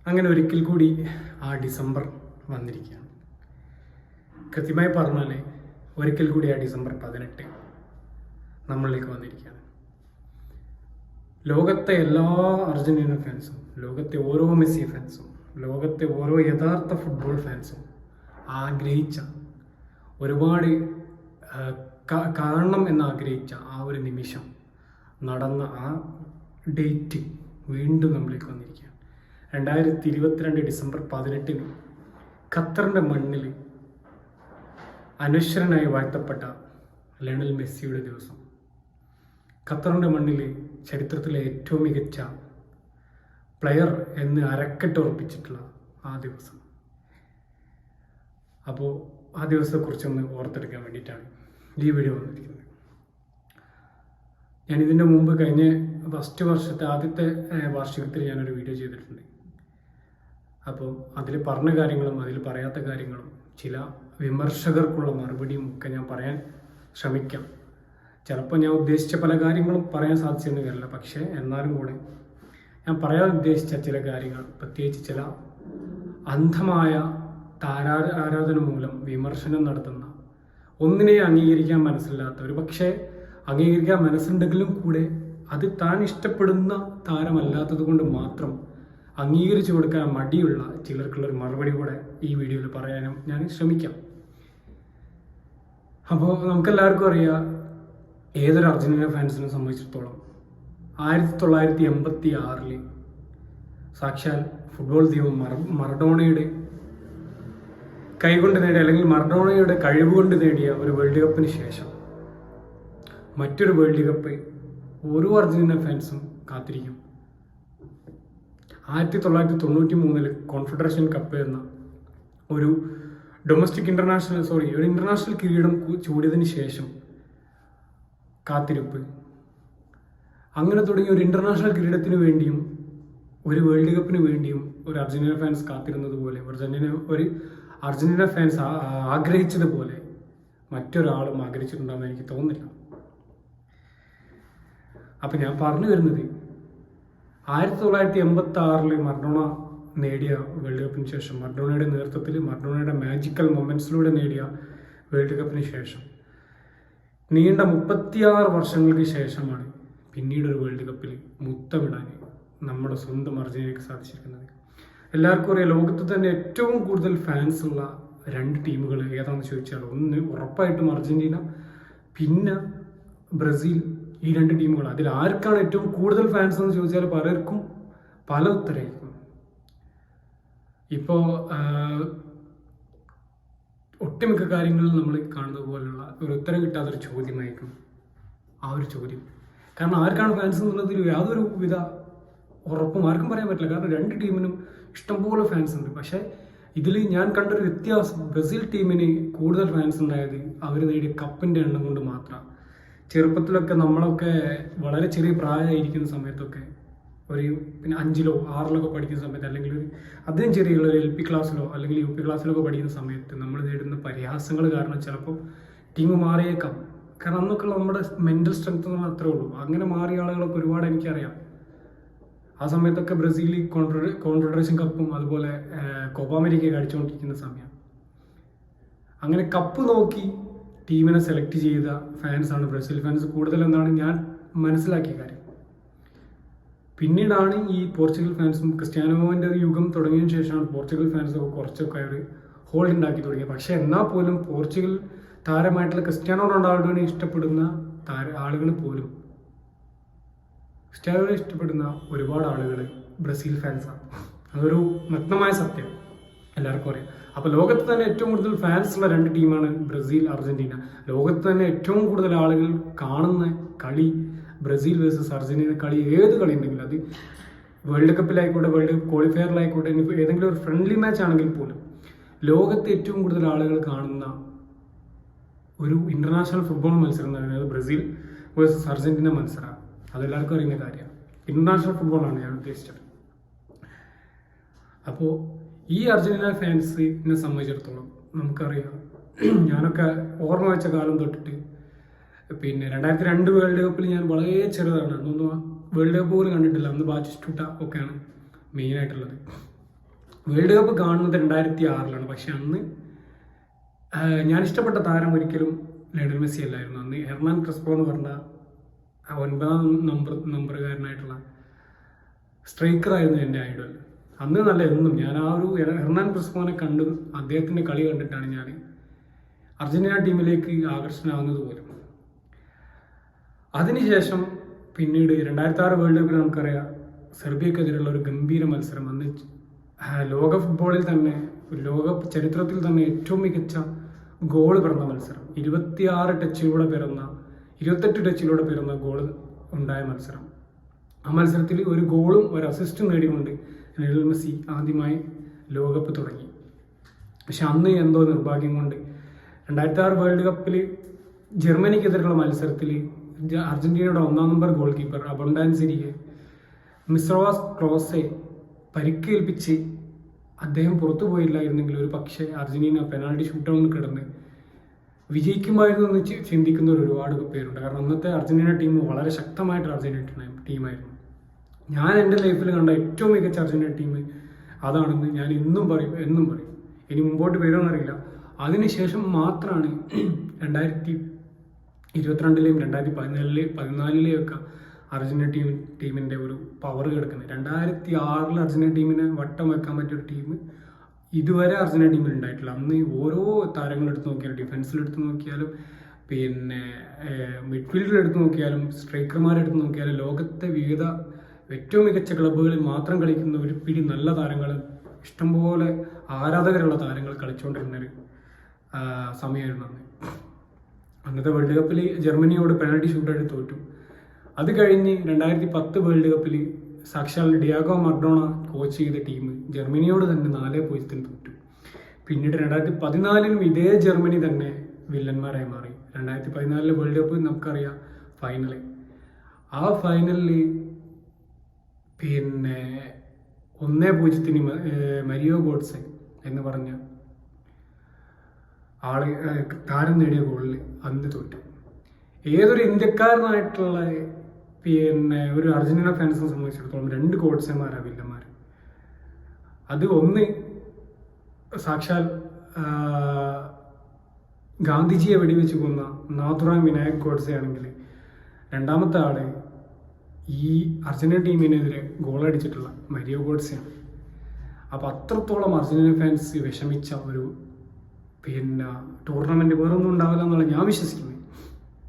അങ്ങനെ ഒരിക്കൽ കൂടി ആ ഡിസംബർ വന്നിരിക്കുകയാണ്. കൃത്യമായി പറഞ്ഞാൽ ഒരിക്കൽ കൂടി ആ ഡിസംബർ 18 നമ്മളിലേക്ക് വന്നിരിക്കുകയാണ്. ലോകത്തെ എല്ലാ അർജന്റീന ഫാൻസും, ലോകത്തെ ഓരോ മെസ്സി ഫാൻസും, ലോകത്തെ ഓരോ യഥാർത്ഥ ഫുട്ബോൾ ഫാൻസും ആഗ്രഹിച്ച, ഒരുപാട് കാണണം എന്നാഗ്രഹിച്ച ആ ഒരു നിമിഷം നടന്ന ആ ഡേറ്റ് വീണ്ടും നമ്മളിലേക്ക് വന്നിരിക്കുകയാണ്. 2022 ഡിസംബർ 18 ഖത്തറിൻ്റെ മണ്ണിൽ അനശ്വരനായി വാഴ്ത്തപ്പെട്ട ലയണൽ മെസ്സിയുടെ ദിവസം. ഖത്തറിൻ്റെ മണ്ണിൽ ചരിത്രത്തിലെ ഏറ്റവും മികച്ച പ്ലെയർ എന്ന് അരക്കെട്ടുറപ്പിച്ചിട്ടുള്ള ആ ദിവസം. അപ്പോൾ ആ ദിവസത്തെക്കുറിച്ചൊന്ന് ഓർത്തെടുക്കാൻ വേണ്ടിയിട്ടാണ് ഈ വീഡിയോ വന്നിരിക്കുന്നത്. ഞാനിതിൻ്റെ മുമ്പ് കഴിഞ്ഞ ഫസ്റ്റ് വർഷത്തെ ആദ്യത്തെ വാർഷികത്തിൽ ഞാനൊരു വീഡിയോ ചെയ്തിട്ടുണ്ട്. അപ്പോൾ അതിൽ പറഞ്ഞ കാര്യങ്ങളും അതിൽ പറയാത്ത കാര്യങ്ങളും ചില വിമർശകർക്കുള്ള മറുപടിയും ഒക്കെ ഞാൻ പറയാൻ ശ്രമിക്കാം. ചിലപ്പോൾ ഞാൻ ഉദ്ദേശിച്ച പല കാര്യങ്ങളും പറയാൻ സാധിച്ചെന്ന് വരില്ല, പക്ഷേ എന്നാലും കൂടെ ഞാൻ പറയാൻ ഉദ്ദേശിച്ച ചില കാര്യങ്ങൾ, പ്രത്യേകിച്ച് ചില അന്ധമായ ആരാധന മൂലം വിമർശനം നടത്തുന്ന, ഒന്നിനെ അംഗീകരിക്കാൻ മനസ്സില്ലാത്ത, ഒരു പക്ഷേ അംഗീകരിക്കാൻ മനസ്സുണ്ടെങ്കിലും കൂടെ അത് താൻ ഇഷ്ടപ്പെടുന്ന താരമല്ലാത്തത് കൊണ്ട് മാത്രം അംഗീകരിച്ചു കൊടുക്കാൻ മടിയുള്ള ചിലർക്കുള്ളൊരു മറുപടി കൂടെ ഈ വീഡിയോയിൽ പറയാനും ഞാൻ ശ്രമിക്കാം. അപ്പോൾ നമുക്കെല്ലാവർക്കും അറിയാം, ഏതൊരു അർജന്റീന ഫാൻസിനെ സംബന്ധിച്ചിടത്തോളം 1986 സാക്ഷാൽ ഫുട്ബോൾ ദൈവം മറഡോണയുടെ കൈകൊണ്ട് നേടിയ, അല്ലെങ്കിൽ മറഡോണയുടെ കഴിവ് കൊണ്ട് നേടിയ ഒരു വേൾഡ് കപ്പിന് ശേഷം മറ്റൊരു വേൾഡ് കപ്പ് ഓരോ അർജന്റീന ഫാൻസും കാത്തിരിക്കും. 1993 കോൺഫെഡറേഷൻ കപ്പ് എന്ന ഒരു ഒരു ഇന്റർനാഷണൽ കിരീടം ചൂടിയതിന് ശേഷം കാത്തിരിപ്പ്, അങ്ങനെ തുടങ്ങിയ ഒരു ഇന്റർനാഷണൽ കിരീടത്തിന് വേണ്ടിയും ഒരു വേൾഡ് കപ്പിന് വേണ്ടിയും ഒരു അർജന്റീന ഫാൻസ് കാത്തിരുന്നത് പോലെ, ഒരു അർജന്റീന ഫാൻസ് ആഗ്രഹിച്ചതുപോലെ മറ്റൊരാളും ആഗ്രഹിച്ചിട്ടുണ്ടാകുമെന്ന് എനിക്ക് തോന്നുന്നില്ല. അപ്പം ഞാൻ പറഞ്ഞു വരുന്നത്, 1986 മറഡോണ നേടിയ വേൾഡ് കപ്പിന് ശേഷം, മറഡോണയുടെ നേതൃത്വത്തിൽ, മറഡോണയുടെ മാജിക്കൽ മൊമെന്റ്സിലൂടെ നേടിയ വേൾഡ് കപ്പിന് ശേഷം നീണ്ട 36 വർഷങ്ങൾക്ക് ശേഷമാണ് പിന്നീട് ഒരു വേൾഡ് കപ്പിൽ മുത്തമിടാൻ നമ്മുടെ സ്വന്തം അർജന്റീനയ്ക്ക് സാധിച്ചിരിക്കുന്നത്. എല്ലാവർക്കും അറിയാം, ലോകത്ത് തന്നെ ഏറ്റവും കൂടുതൽ ഫാൻസ് ഉള്ള 2 ടീമുകൾ ഏതാണെന്ന് ചോദിച്ചാൽ ഒന്ന് ഉറപ്പായിട്ടും അർജന്റീന, പിന്നെ ബ്രസീൽ. ഈ 2 ടീമുകൾ, അതിൽ ആർക്കാണ് ഏറ്റവും കൂടുതൽ ഫാൻസ് എന്ന് ചോദിച്ചാൽ പലർക്കും പല ഉത്തരമായിരിക്കും. ഇപ്പോൾ ഒട്ടുമിക്ക കാര്യങ്ങളിൽ നമ്മൾ കാണുന്നത് പോലുള്ള ഒരു ഉത്തരം കിട്ടാത്തൊരു ചോദ്യമായിരിക്കും ആ ഒരു ചോദ്യം. കാരണം ആർക്കാണ് ഫാൻസ് എന്നുള്ളതിൽ യാതൊരു വിധ ഉറപ്പും ആർക്കും പറയാൻ പറ്റില്ല. കാരണം 2 ടീമിനും ഇഷ്ടംപോലെ ഫാൻസ് ഉണ്ട്. പക്ഷേ ഇതിൽ ഞാൻ കണ്ടൊരു വ്യത്യാസം, ബ്രസീൽ ടീമിന് കൂടുതൽ ഫാൻസ് ഉണ്ടായത് അവർ നേടിയ കപ്പിൻ്റെ എണ്ണം കൊണ്ട് മാത്രമാണ്. ചെറുപ്പത്തിലൊക്കെ നമ്മളൊക്കെ വളരെ ചെറിയ പ്രായമായിരിക്കുന്ന സമയത്തൊക്കെ, പിന്നെ 5-ലോ 6-ലൊക്കെ പഠിക്കുന്ന സമയത്ത്, അല്ലെങ്കിൽ അതിനും ചെറിയുള്ള ഒരു LP ക്ലാസ്സിലോ അല്ലെങ്കിൽ UP ക്ലാസ്സിലൊക്കെ പഠിക്കുന്ന സമയത്ത് നമ്മൾ നേടുന്ന പരിഹാസങ്ങൾ കാരണം ചിലപ്പോൾ ടീം മാറിയേക്കാം. കാരണം അന്നൊക്കെ നമ്മുടെ മെൻ്റൽ സ്ട്രെങ്ത് എന്ന് അത്രേ ഉള്ളൂ. അങ്ങനെ മാറിയ ആളുകളൊക്കെ ഒരുപാട് എനിക്കറിയാം. ആ സമയത്തൊക്കെ ബ്രസീൽ കോൺഫെഡറേഷൻ കപ്പും അതുപോലെ കോപ്പ അമേരിക്കയൊക്കെ അടിച്ചുകൊണ്ടിരിക്കുന്ന സമയം. അങ്ങനെ കപ്പ് നോക്കി ടീമിനെ സെലക്ട് ചെയ്ത ഫാൻസാണ് ബ്രസീൽ ഫാൻസ് കൂടുതലെന്നാണ് ഞാൻ മനസ്സിലാക്കിയ കാര്യം. പിന്നീടാണ് ഈ പോർച്ചുഗൽ ഫാൻസും, ക്രിസ്ത്യാനോവിൻ്റെ ഒരു യുഗം തുടങ്ങിയതിനു ശേഷമാണ് പോർച്ചുഗൽ ഫാൻസൊക്കെ കുറച്ചൊക്കെ അവർ ഹോൾഡ് ഉണ്ടാക്കി തുടങ്ങിയത്. പക്ഷേ എന്നാൽ പോലും പോർച്ചുഗൽ താരമായിട്ടുള്ള ക്രിസ്ത്യാനോ റൊണാൾഡോനെ ഇഷ്ടപ്പെടുന്ന ആളുകൾ പോലും, ക്രിസ്ത്യാനോനെ ഇഷ്ടപ്പെടുന്ന ഒരുപാട് ആളുകൾ ബ്രസീൽ ഫാൻസാണ്. അതൊരു നഗ്നമായ സത്യം, എല്ലാവർക്കും അറിയാം. അപ്പോൾ ലോകത്ത് തന്നെ ഏറ്റവും കൂടുതൽ ഫാൻസ് ഉള്ള 2 ടീമാണ് ബ്രസീൽ, അർജന്റീന. ലോകത്ത് തന്നെ ഏറ്റവും കൂടുതൽ ആളുകൾ കാണുന്ന കളി ബ്രസീൽ വേഴ്സസ് അർജന്റീന കളി, ഏത് കളി ഉണ്ടെങ്കിലും, അത് വേൾഡ് കപ്പിലായിക്കോട്ടെ, വേൾഡ് കപ്പ് ക്വാളിഫയറിലായിക്കോട്ടെ, ഇനി ഏതെങ്കിലും ഒരു ഫ്രണ്ട്ലി മാച്ച് ആണെങ്കിൽ പോലും ലോകത്ത് ഏറ്റവും കൂടുതൽ ആളുകൾ കാണുന്ന ഒരു ഇന്റർനാഷണൽ ഫുട്ബോൾ മത്സരം എന്ന് പറയുന്നത് ബ്രസീൽ വേഴ്സസ് അർജന്റീന മത്സരമാണ്. അതെല്ലാവർക്കും അറിയുന്ന കാര്യമാണ്. ഇന്റർനാഷണൽ ഫുട്ബോളാണ് ഞാൻ ഉദ്ദേശിച്ചത്. അപ്പോൾ ഈ അർജന്റീന ഫാൻസിനെ സംബന്ധിച്ചിടത്തോളം നമുക്കറിയാം, ഞാനൊക്കെ ഓർമ്മ വെച്ച കാലം തൊട്ടിട്ട്, പിന്നെ 2002 വേൾഡ് കപ്പിൽ ഞാൻ വളരെ ചെറുതാണ്, അന്നൊന്നും വേൾഡ് കപ്പ് പോലും കണ്ടിട്ടില്ല. അന്ന് ബാറ്റിസ്റ്റൂട്ട ഒക്കെയാണ് മെയിനായിട്ടുള്ളത്. വേൾഡ് കപ്പ് കാണുന്നത് 2006 പക്ഷെ അന്ന് ഞാൻ ഇഷ്ടപ്പെട്ട താരം ഒരിക്കലും ലയണൽ മെസ്സി അല്ലായിരുന്നു. അന്ന് ഹെർനാൻ ക്രെസ്പോ എന്ന് പറഞ്ഞ 9ാം നമ്പറുകാരനായിട്ടുള്ള സ്ട്രൈക്കറായിരുന്നു എൻ്റെ ഐഡൽ. അന്ന് നല്ല എന്നും ഞാൻ ആ ഒരു ഹെർനാൻ ക്രെസ്പോനെ കണ്ട് അദ്ദേഹത്തിൻ്റെ കളി കണ്ടിട്ടാണ് ഞാൻ അർജന്റീന ടീമിലേക്ക് ആകർഷണമാകുന്നത് പോലും. അതിനുശേഷം പിന്നീട് 2006 വേൾഡ് കപ്പിൽ നമുക്കറിയാം സെർബിയക്കെതിരെയുള്ള ഒരു ഗംഭീര മത്സരം. അന്ന് ലോക ഫുട്ബോളിൽ തന്നെ ലോക ചരിത്രത്തിൽ തന്നെ ഏറ്റവും മികച്ച ഗോൾ പിറന്ന മത്സരം, 28 ടച്ചിലൂടെ പിറന്ന ഗോൾ ഉണ്ടായ മത്സരം. ആ മത്സരത്തിൽ ഒരു ഗോളും ഒരു അസിസ്റ്റും നേടിക്കൊണ്ട് ലയണൽ മെസ്സി ആദ്യമായി ലോകകപ്പ് തുടങ്ങി. പക്ഷെ അന്ന് എന്തോ നിർഭാഗ്യം കൊണ്ട് 2006 വേൾഡ് കപ്പിൽ ജർമ്മനിക്കെതിരെയുള്ള മത്സരത്തിൽ അർജന്റീനയുടെ 1ാം നമ്പർ ഗോൾ കീപ്പർ അബൊണ്ടാൻസിരിയെ മിസ്രോവാസ് ക്ലോസെ പരിക്കേൽപ്പിച്ച് അദ്ദേഹം പുറത്തു പോയില്ലായിരുന്നെങ്കിൽ ഒരു പക്ഷേ അർജന്റീന പെനാൾട്ടി ഷൂട്ടൗണിൽ കിടന്ന് വിജയിക്കുമായിരുന്നു എന്ന് ചിന്തിക്കുന്ന ഒരുപാട് പേരുണ്ട്. കാരണം അന്നത്തെ അർജന്റീന ടീം വളരെ ശക്തമായിട്ട് അർജന്റീന ടീമായിരുന്നു. ഞാൻ എൻ്റെ ലൈഫിൽ കണ്ട ഏറ്റവും മികച്ച അർജന്റീന ടീം അതാണെന്ന് ഞാൻ എന്നും പറയും. ഇനി മുമ്പോട്ട് വരുമെന്നറിയില്ല. അതിനുശേഷം മാത്രമാണ് 2022 2014 ഒക്കെ അർജന്റീന ടീമിൻ്റെ ഒരു പവർ കിടക്കുന്നത്. 2006 അർജന്റീന ടീമിനെ വട്ടം വെക്കാൻ പറ്റിയൊരു ടീം ഇതുവരെ അർജന്റീന ടീമിൽ ഉണ്ടായിട്ടില്ല. അന്ന് ഓരോ താരങ്ങളെടുത്ത് നോക്കിയാലും ഡിഫൻസിലെടുത്ത് നോക്കിയാലും പിന്നെ മിഡ്ഫീൽഡിലെടുത്ത് നോക്കിയാലും സ്ട്രൈക്കർമാരെടുത്ത് നോക്കിയാലും ലോകത്തെ വിവിധ ഏറ്റവും മികച്ച ക്ലബ്ബുകളിൽ മാത്രം കളിക്കുന്ന ഒരു പിടി നല്ല താരങ്ങൾ, ഇഷ്ടംപോലെ ആരാധകരുള്ള താരങ്ങൾ കളിച്ചുകൊണ്ടിരുന്നൊരു സമയമായിരുന്നു അന്ന്. അന്നത്തെ വേൾഡ് കപ്പിൽ ജർമ്മനിയോട് പെനാൽറ്റി ഷൂട്ടായിട്ട് തോറ്റു. അത് കഴിഞ്ഞ് 2010 വേൾഡ് കപ്പിൽ സാക്ഷാൽ ഡിയാഗോ മർഡോണ കോച്ച് ചെയ്ത ടീം ജർമ്മനിയോട് തന്നെ 4-0 തോറ്റു. പിന്നീട് 2014 ഇതേ ജർമ്മനി തന്നെ വില്ലന്മാരായി മാറി. 2014 വേൾഡ് കപ്പ് നമുക്കറിയാം ഫൈനല്. ആ ഫൈനലിൽ പിന്നെ 1-0 മരിയോ ഗോഡ്സെ എന്ന് പറഞ്ഞ താരം നേടിയ ഗോളിൽ അന്ന് തോറ്റു. ഏതൊരു ഇന്ത്യക്കാരനായിട്ടുള്ള പിന്നെ ഒരു അർജന്റീന ഫാൻസിനെ സംബന്ധിച്ചിടത്തോളം 2 ഗോഡ്സെമാരാണ് വില്ലന്മാർ. അത് ഒന്ന് സാക്ഷാൽ ഗാന്ധിജിയെ വെടിവെച്ച് കൊന്ന നാഥുറാം വിനായക് ഗോഡ്സെ ആണെങ്കിൽ, രണ്ടാമത്തെ ആള് ഈ അർജന്റീന ടീമിനെതിരെ ഗോളടിച്ചിട്ടുള്ള മരിയോ ഗോഡ്സെയാണ്. അപ്പോൾ അത്രത്തോളം അർജന്റീന ഫാൻസ് വിഷമിച്ച ഒരു പിന്നെ ടൂർണമെന്റ് വേറൊന്നും ഉണ്ടാവില്ല എന്നുള്ള ഞാൻ വിശ്വസിക്കുന്നത്.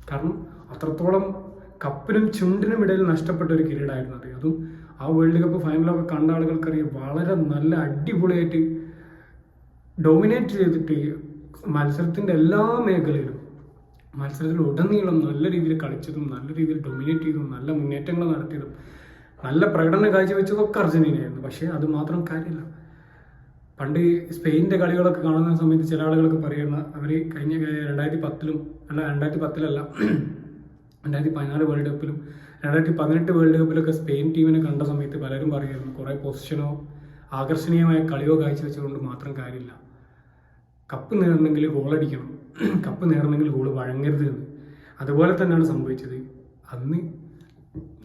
കാരണം അത്രത്തോളം കപ്പിനും ചുണ്ടിനും ഇടയിൽ നഷ്ടപ്പെട്ട ഒരു കിരീടമായിരുന്നു അത്. അതും ആ വേൾഡ് കപ്പ് ഫൈനലൊക്കെ കണ്ട ആളുകൾക്കറിയാം വളരെ നല്ല അടിപൊളിയായിട്ട് ഡോമിനേറ്റ് ചെയ്തിട്ട് മത്സരത്തിൻ്റെ എല്ലാ മേഖലയിലും മത്സരത്തിൽ ഉടനീളം നല്ല രീതിയിൽ കളിച്ചതും നല്ല രീതിയിൽ ഡൊമിനേറ്റ് ചെയ്തതും നല്ല മുന്നേറ്റങ്ങൾ നടത്തിയതും നല്ല പ്രകടനം കാഴ്ചവെച്ചതൊക്കെ അർജന്റീനയായിരുന്നു. പക്ഷേ അത് മാത്രം കാര്യമില്ല. പണ്ട് സ്പെയിനിൻ്റെ കളികളൊക്കെ കാണുന്ന സമയത്ത് ചില ആളുകളൊക്കെ പറയുന്ന അവർ കഴിഞ്ഞ 2014 വേൾഡ് കപ്പിലും 2018 വേൾഡ് കപ്പിലൊക്കെ സ്പെയിൻ ടീമിനെ കണ്ട സമയത്ത് പലരും പറയുമായിരുന്നു കുറേ പൊസിഷനോ ആകർഷണീയമായ കളിയോ കാഴ്ചവെച്ചുകൊണ്ട് മാത്രം കാര്യമില്ല, കപ്പ് നേടണമെങ്കിൽ ഗോളടിക്കണം, കപ്പ് നേടണമെങ്കിൽ ഗോൾ വഴങ്ങരുത് എന്ന്. അതുപോലെ തന്നെയാണ് സംഭവിച്ചത്. അന്ന്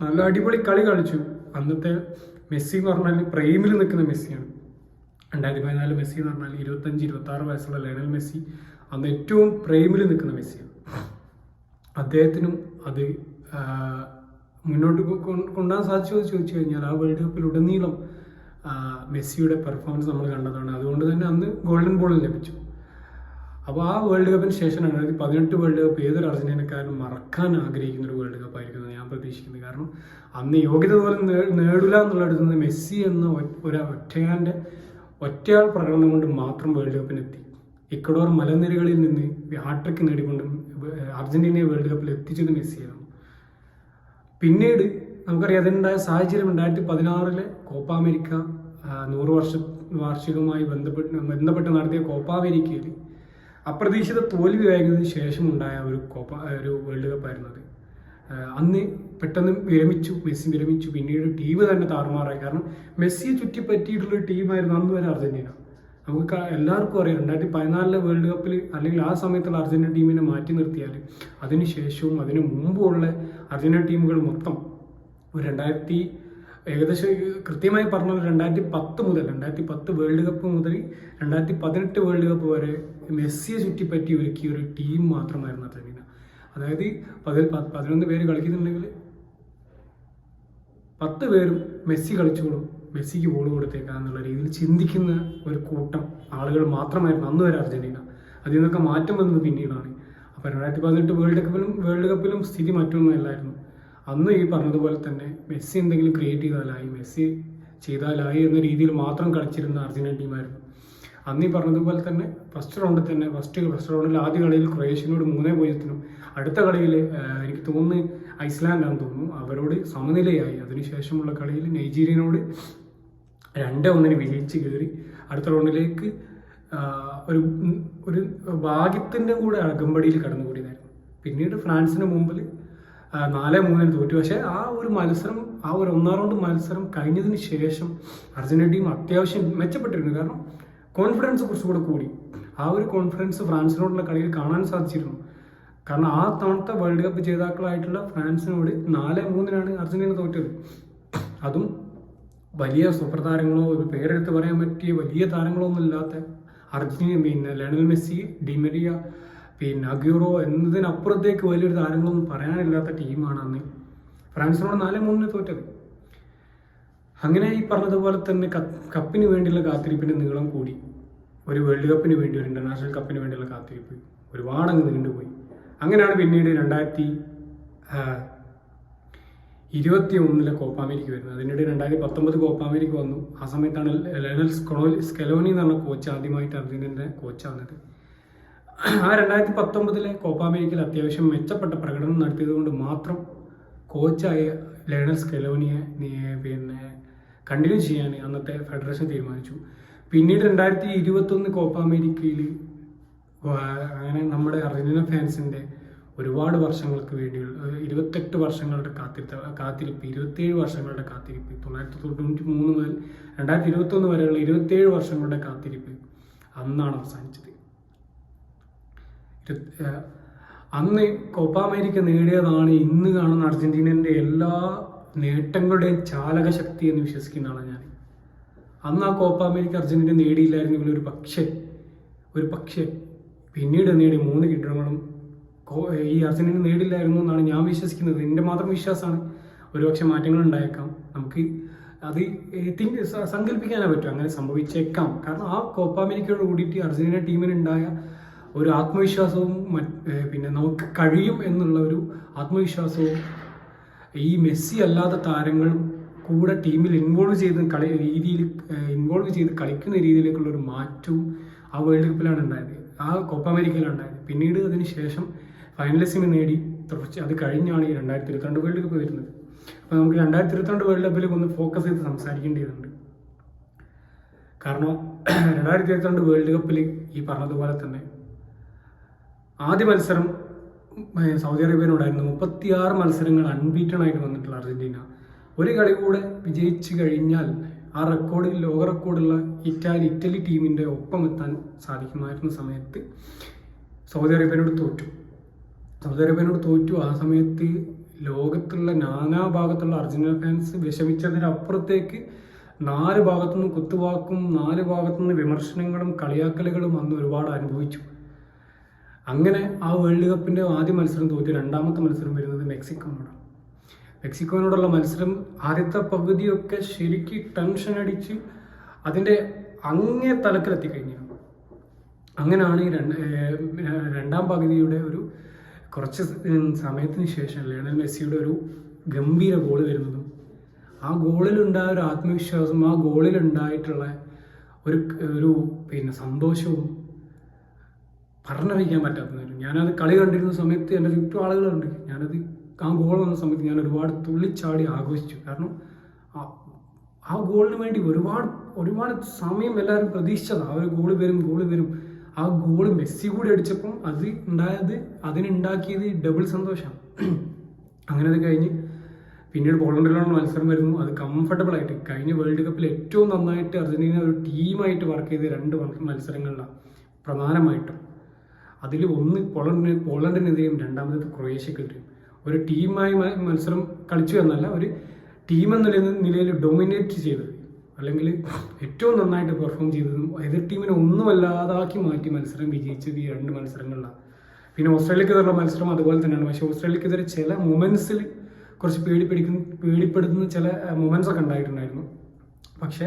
നല്ല അടിപൊളി കളി കളിച്ചു. അന്നത്തെ മെസ്സി എന്ന് പറഞ്ഞാൽ പ്രൈമിൽ നിൽക്കുന്ന മെസ്സിയാണ്. 2014 മെസ്സി എന്ന് പറഞ്ഞാൽ 25-26 വയസ്സുള്ള ലയണൽ മെസ്സി അന്ന് ഏറ്റവും പ്രൈമിൽ നിൽക്കുന്ന മെസ്സിയാണ്. അദ്ദേഹത്തിനും അത് മുന്നോട്ട് കൊണ്ടുപോകാൻ സാധിച്ചോ എന്ന് ചോദിച്ചു കഴിഞ്ഞാൽ ആ വേൾഡ് കപ്പിലുടനീളം മെസ്സിയുടെ പെർഫോമൻസ് നമ്മൾ കണ്ടതാണ്. അതുകൊണ്ട് തന്നെ അന്ന് ഗോൾഡൻ ബോൾ ലഭിച്ചു. അപ്പോൾ ആ വേൾഡ് കപ്പിന് ശേഷം 2018 വേൾഡ് കപ്പ് ഏതൊരു അർജന്റീനക്കാരനും മറക്കാൻ ആഗ്രഹിക്കുന്ന ഒരു വേൾഡ് കപ്പ് ആയിരിക്കും ഞാൻ പ്രതീക്ഷിക്കുന്നത്. കാരണം അന്ന് യോഗ്യത പോലും നേടില്ല എന്നുള്ളടത്ത് നിന്ന് മെസ്സി എന്ന ഒറ്റയാൾ പ്രകടനം കൊണ്ട് മാത്രം വേൾഡ് കപ്പിനെത്തി. ഇക്വഡോർ മലനിരകളിൽ നിന്ന് ഹാട്രിക്ക് നേടിക്കൊണ്ട് അർജന്റീനയെ വേൾഡ് കപ്പിൽ എത്തിച്ചത് മെസ്സിയാണ്. പിന്നീട് നമുക്കറിയാം അതിനുണ്ടായ സാഹചര്യം 2016 കോപ്പ അമേരിക്ക 100 വാർഷികവുമായി ബന്ധപ്പെട്ട് നടത്തിയ കോപ്പ അമേരിക്കയിൽ അപ്രതീക്ഷിത തോൽവി വാങ്ങിയതിനു ശേഷം ഉണ്ടായ ഒരു വേൾഡ് കപ്പായിരുന്നു അത്. അന്ന് പെട്ടെന്ന് മെസ്സി വിരമിച്ചു. പിന്നീട് ടീം തന്നെ താറുമാറായി. കാരണം മെസ്സിയെ ചുറ്റിപ്പറ്റിയിട്ടുള്ളൊരു ടീമായിരുന്നു അന്ന് വരെ അർജന്റീന. നമുക്ക് എല്ലാവർക്കും അറിയാം 2014 വേൾഡ് കപ്പിൽ അല്ലെങ്കിൽ ആ സമയത്തുള്ള അർജന്റീന ടീമിനെ മാറ്റി നിർത്തിയാൽ അതിനുശേഷവും അതിനു മുമ്പുള്ള അർജന്റീന ടീമുകൾ മൊത്തം ഒരു ഏകദേശം കൃത്യമായി പറഞ്ഞാൽ 2010 മുതൽ 2010 വേൾഡ് കപ്പ് മുതൽ 2018 വേൾഡ് കപ്പ് വരെ മെസ്സിയെ ചുറ്റിപ്പറ്റി ഒരുക്കിയ ഒരു ടീം മാത്രമായിരുന്നു അർജന്റീന. അതായത് 11 പേര് കളിക്കുന്നുണ്ടെങ്കിൽ 10 പേരും മെസ്സി കളിച്ചോളും, മെസ്സിക്ക് ബോൾ കൊടുത്തേക്കാം എന്നുള്ള രീതിയിൽ ചിന്തിക്കുന്ന ഒരു കൂട്ടം ആളുകൾ മാത്രമായിരുന്നു അന്ന് വരെ അർജന്റീന. അതിൽ നിന്നൊക്കെ മാറ്റം വന്നത് പിന്നീടാണ്. അപ്പോൾ 2018 വേൾഡ് കപ്പിലും സ്ഥിതി മറ്റൊന്നുമല്ലായിരുന്നു. അന്ന് ഈ പറഞ്ഞതുപോലെ തന്നെ മെസ്സി എന്തെങ്കിലും ക്രിയേറ്റ് ചെയ്താലായി എന്ന രീതിയിൽ മാത്രം കളിച്ചിരുന്ന അർജന്റീന ടീമായിരുന്നു. അന്ന് ഈ പറഞ്ഞതുപോലെ തന്നെ ഫസ്റ്റ് റൗണ്ടിൽ ആദ്യ കളിയിൽ ക്രൊയേഷ്യനോട് 3-0, അടുത്ത കളിയിൽ എനിക്ക് തോന്നുന്നു ഐസ്ലാൻഡാണെന്ന് തോന്നുന്നു, അവരോട് സമനിലയായി. അതിനുശേഷമുള്ള കളിയിൽ നൈജീരിയനോട് 2-1 വിജയിച്ച് കയറി അടുത്ത റൗണ്ടിലേക്ക് ഒരു ഭാഗ്യത്തിൻ്റെ കൂടെ അകമ്പടിയിൽ കടന്നുകൂടിയതായിരുന്നു. പിന്നീട് ഫ്രാൻസിന് മുമ്പിൽ 4-3 തോറ്റു. പക്ഷേ ആ ഒരു ഒന്നാം റൗണ്ട് മത്സരം കഴിഞ്ഞതിന് ശേഷം അർജന്റീന ടീം അത്യാവശ്യം മെച്ചപ്പെട്ടിരുന്നു. കാരണം കോൺഫിഡൻസ് കുറച്ചുകൂടെ കൂടി. ആ ഒരു കോൺഫിഡൻസ് ഫ്രാൻസിനോടുള്ള കളിയിൽ കാണാൻ സാധിച്ചിരുന്നു. കാരണം ആ തവണത്തെ വേൾഡ് കപ്പ് ജേതാക്കളായിട്ടുള്ള ഫ്രാൻസിനോട് 4-3 അർജന്റീന തോറ്റത്. അതും വലിയ സൂപ്പർ താരങ്ങളോ ഒരു പേരെടുത്ത് പറയാൻ പറ്റിയ വലിയ താരങ്ങളോ ഒന്നും ഇല്ലാത്ത അർജന്റീന, പിന്നെ ലയണൽ മെസ്സി, ഡിമരിയ, പിന്നെ അഗ്യൂറോ എന്നതിനപ്പുറത്തേക്ക് വലിയൊരു താരങ്ങളൊന്നും പറയാനില്ലാത്ത ടീമാണ് അന്ന് ഫ്രാൻസിനോട് 4-3 തോറ്റത്. അങ്ങനെ ഈ പറഞ്ഞതുപോലെ തന്നെ കപ്പിന് വേണ്ടിയുള്ള കാത്തിരിപ്പിൻ്റെ നീളം കൂടി. ഒരു വേൾഡ് കപ്പിന് വേണ്ടി, ഒരു ഇന്റർനാഷണൽ കപ്പിന് വേണ്ടിയുള്ള കാത്തിരിപ്പ് ഒരുപാട് അങ്ങ് നീണ്ടുപോയി. അങ്ങനെയാണ് പിന്നീട് 2021 കോപ്പ അമേരിക്ക വരുന്നത്. അതിനിടെ 2019 കോപ്പ അമേരിക്ക വന്നു. ആ സമയത്താണ് ലയണൽ സ്കലോനി എന്ന് പറഞ്ഞ കോച്ച് ആദ്യമായിട്ട് അർജന്റീനയുടെ കോച്ചാകുന്നത്. ആ 2019 കോപ്പ അമേരിക്കയിൽ അത്യാവശ്യം മെച്ചപ്പെട്ട പ്രകടനം നടത്തിയത് കൊണ്ട് മാത്രം കോച്ചായ ലയണൽ സ്കലോനിയെ പിന്നെ കണ്ടിന്യൂ ചെയ്യാൻ അന്നത്തെ ഫെഡറേഷൻ തീരുമാനിച്ചു. പിന്നീട് 2021 കോപ്പ അമേരിക്കയിൽ അങ്ങനെ നമ്മുടെ അർജന്റീന ഫാൻസിൻ്റെ ഒരുപാട് വർഷങ്ങൾക്ക് വേണ്ടിയുള്ള 28 വർഷങ്ങളുടെ കാത്തിരിപ്പ് 27 വർഷങ്ങളുടെ കാത്തിരിപ്പ് 1993 മുതൽ 2021 വരെയുള്ള 27 വർഷങ്ങളുടെ കാത്തിരിപ്പ് അന്നാണ് അവസാനിച്ചത്. അന്ന് കോപ്പ അമേരിക്ക നേടിയതാണ് ഇന്ന് കാണുന്ന അർജന്റീനൻ്റെ എല്ലാ നേട്ടങ്ങളുടെയും ചാലക ശക്തി എന്ന് വിശ്വസിക്കുന്ന ആളാണ് ഞാൻ. അന്ന് ആ കോപ്പ അമേരിക്ക അർജന്റീന നേടിയില്ലായിരുന്നെങ്കിൽ ഒരു പക്ഷേ പിന്നീട് നേടിയ 3 കിരീടങ്ങളും ഈ അർജന്റീന നേടില്ലായിരുന്നു എന്നാണ് ഞാൻ വിശ്വസിക്കുന്നത്. എൻ്റെ മാത്രം വിശ്വാസമാണ്. ഒരുപക്ഷെ മാറ്റങ്ങൾ ഉണ്ടായേക്കാം, നമുക്ക് അത് സങ്കല്പിക്കാനേ പറ്റും, അങ്ങനെ സംഭവിച്ചേക്കാം. കാരണം ആ കോപ്പ അമേരിക്കയോട് കൂടിയിട്ട് അർജന്റീന ടീമിനുണ്ടായ ഒരു ആത്മവിശ്വാസവും പിന്നെ നമുക്ക് കഴിയും എന്നുള്ള ഒരു ആത്മവിശ്വാസവും ഈ മെസ്സി അല്ലാത്ത താരങ്ങളും കൂടെ ടീമിൽ ഇൻവോൾവ് ചെയ്ത് കളിക്കുന്ന രീതിയിലേക്കുള്ള ഒരു മാറ്റവും ആ വേൾഡ് കപ്പിലാണ് ഉണ്ടായത്, ആ കോപ്പ അമേരിക്കയിലാണ് ഉണ്ടായത്. പിന്നീട് അതിന് ശേഷം ഫൈനലിസ്റ്റിനെ നേടി തുടർച്ച. അത് കഴിഞ്ഞാണ് ഈ 2022 വേൾഡ് കപ്പ് വരുന്നത്. അപ്പോൾ നമുക്ക് 2022 വേൾഡ് കപ്പിലേക്ക് ഒന്ന് ഫോക്കസ് ചെയ്ത് സംസാരിക്കേണ്ടതുണ്ട്. കാരണം 2022 വേൾഡ് കപ്പിൽ ഈ പറഞ്ഞതുപോലെ തന്നെ ആദ്യ മത്സരം സൗദി അറേബ്യനോടായിരുന്നു. 36 മത്സരങ്ങൾ അൺബീറ്റൺ ആയിട്ട് വന്നിട്ടുള്ള അർജന്റീന ഒരു കളി കൂടെ വിജയിച്ചു കഴിഞ്ഞാൽ ആ റെക്കോർഡിൽ ലോക റെക്കോർഡുള്ള ഇറ്റലി ടീമിൻ്റെ ഒപ്പം എത്താൻ സാധിക്കുമായിരുന്ന സമയത്ത് സൗദി അറേബ്യനോട് തോറ്റു. ആ സമയത്ത് ലോകത്തുള്ള നാനാഭാഗത്തുള്ള അർജന്റീന ഫാൻസ് വിഷമിച്ചതിനപ്പുറത്തേക്ക് 4 ഭാഗത്തുനിന്നും കുത്തുവാക്കും 4 ഭാഗത്തുനിന്ന് വിമർശനങ്ങളും കളിയാക്കലുകളും അന്ന് ഒരുപാട് അനുഭവിച്ചു. അങ്ങനെ ആ വേൾഡ് കപ്പിൻ്റെ ആദ്യ മത്സരം തോറ്റു. രണ്ടാമത്തെ മത്സരം വരുന്നത് മെക്സിക്കോനോടുള്ള മത്സരം ആദ്യത്തെ പകുതിയൊക്കെ ശരിക്ക് ടെൻഷൻ അടിച്ച് അതിൻ്റെ അങ്ങേ തലക്കിലെത്തിക്കഴിഞ്ഞിരുന്നു. അങ്ങനെയാണ് ഈ രണ്ടാം പകുതിയുടെ ഒരു കുറച്ച് സമയത്തിന് ശേഷം ലയണൽ മെസ്സിയുടെ ഒരു ഗംഭീര ഗോൾ വരുന്നതും ആ ഗോളിലുണ്ടായ ഒരു ആത്മവിശ്വാസം, ആ ഗോളിലുണ്ടായിട്ടുള്ള ഒരു പിന്നെ സന്തോഷവും പറഞ്ഞറിയിക്കാൻ പറ്റാത്തതായിരുന്നു. ഞാനത് കളി കണ്ടിരുന്ന സമയത്ത് എൻ്റെ ചുറ്റും ആളുകളുണ്ട്. ആ ഗോൾ വന്ന സമയത്ത് ഞാൻ ഒരുപാട് തുള്ളിച്ചാടി ആഘോഷിച്ചു. കാരണം ആ ഗോളിന് വേണ്ടി ഒരുപാട് സമയം എല്ലാവരും പ്രതീക്ഷിച്ചതാണ്. ആ ഒരു ഗോള് വരും. ആ ഗോള് മെസ്സി കൂടി അടിച്ചപ്പം അതിനുണ്ടാക്കിയത് ഡബിൾ സന്തോഷമാണ്. അങ്ങനെ അത് കഴിഞ്ഞ് പിന്നീട് പോളണ്ടിലുള്ള മത്സരം വരുന്നു. അത് കംഫർട്ടബിൾ ആയിട്ട് കഴിഞ്ഞ വേൾഡ് കപ്പിൽ ഏറ്റവും നന്നായിട്ട് അർജന്റീന ഒരു ടീമായിട്ട് വർക്ക് ചെയ്ത 2 മത്സരങ്ങളിലാണ് പ്രധാനമായിട്ടും. അതിൽ ഒന്ന് പോളണ്ടിനെതിരെയും രണ്ടാമത് ക്രൊയേഷ്യക്കെതിരെയും ഒരു ടീമായി മത്സരം കളിച്ചു എന്നല്ല, ഒരു ടീം എന്ന നിലയിൽ ഡൊമിനേറ്റ് ചെയ്തത്, അല്ലെങ്കിൽ ഏറ്റവും നന്നായിട്ട് പെർഫോം ചെയ്തതും എതിർ ടീമിനെ ഒന്നുമല്ലാതാക്കി മാറ്റി മത്സരം വിജയിച്ചത് ഈ 2 മത്സരങ്ങളിലാണ്. പിന്നെ ഓസ്ട്രേലിയക്കെതിരെയുള്ള മത്സരം അതുപോലെ തന്നെയാണ്. പക്ഷേ ഓസ്ട്രേലിയക്കെതിരെ ചില മൊമെൻറ്റ്സിൽ കുറച്ച് പേടിപ്പെടുത്തുന്ന ചില മൊമെൻറ്റ്സ് ഒക്കെ ഉണ്ടായിട്ടുണ്ടായിരുന്നു. പക്ഷേ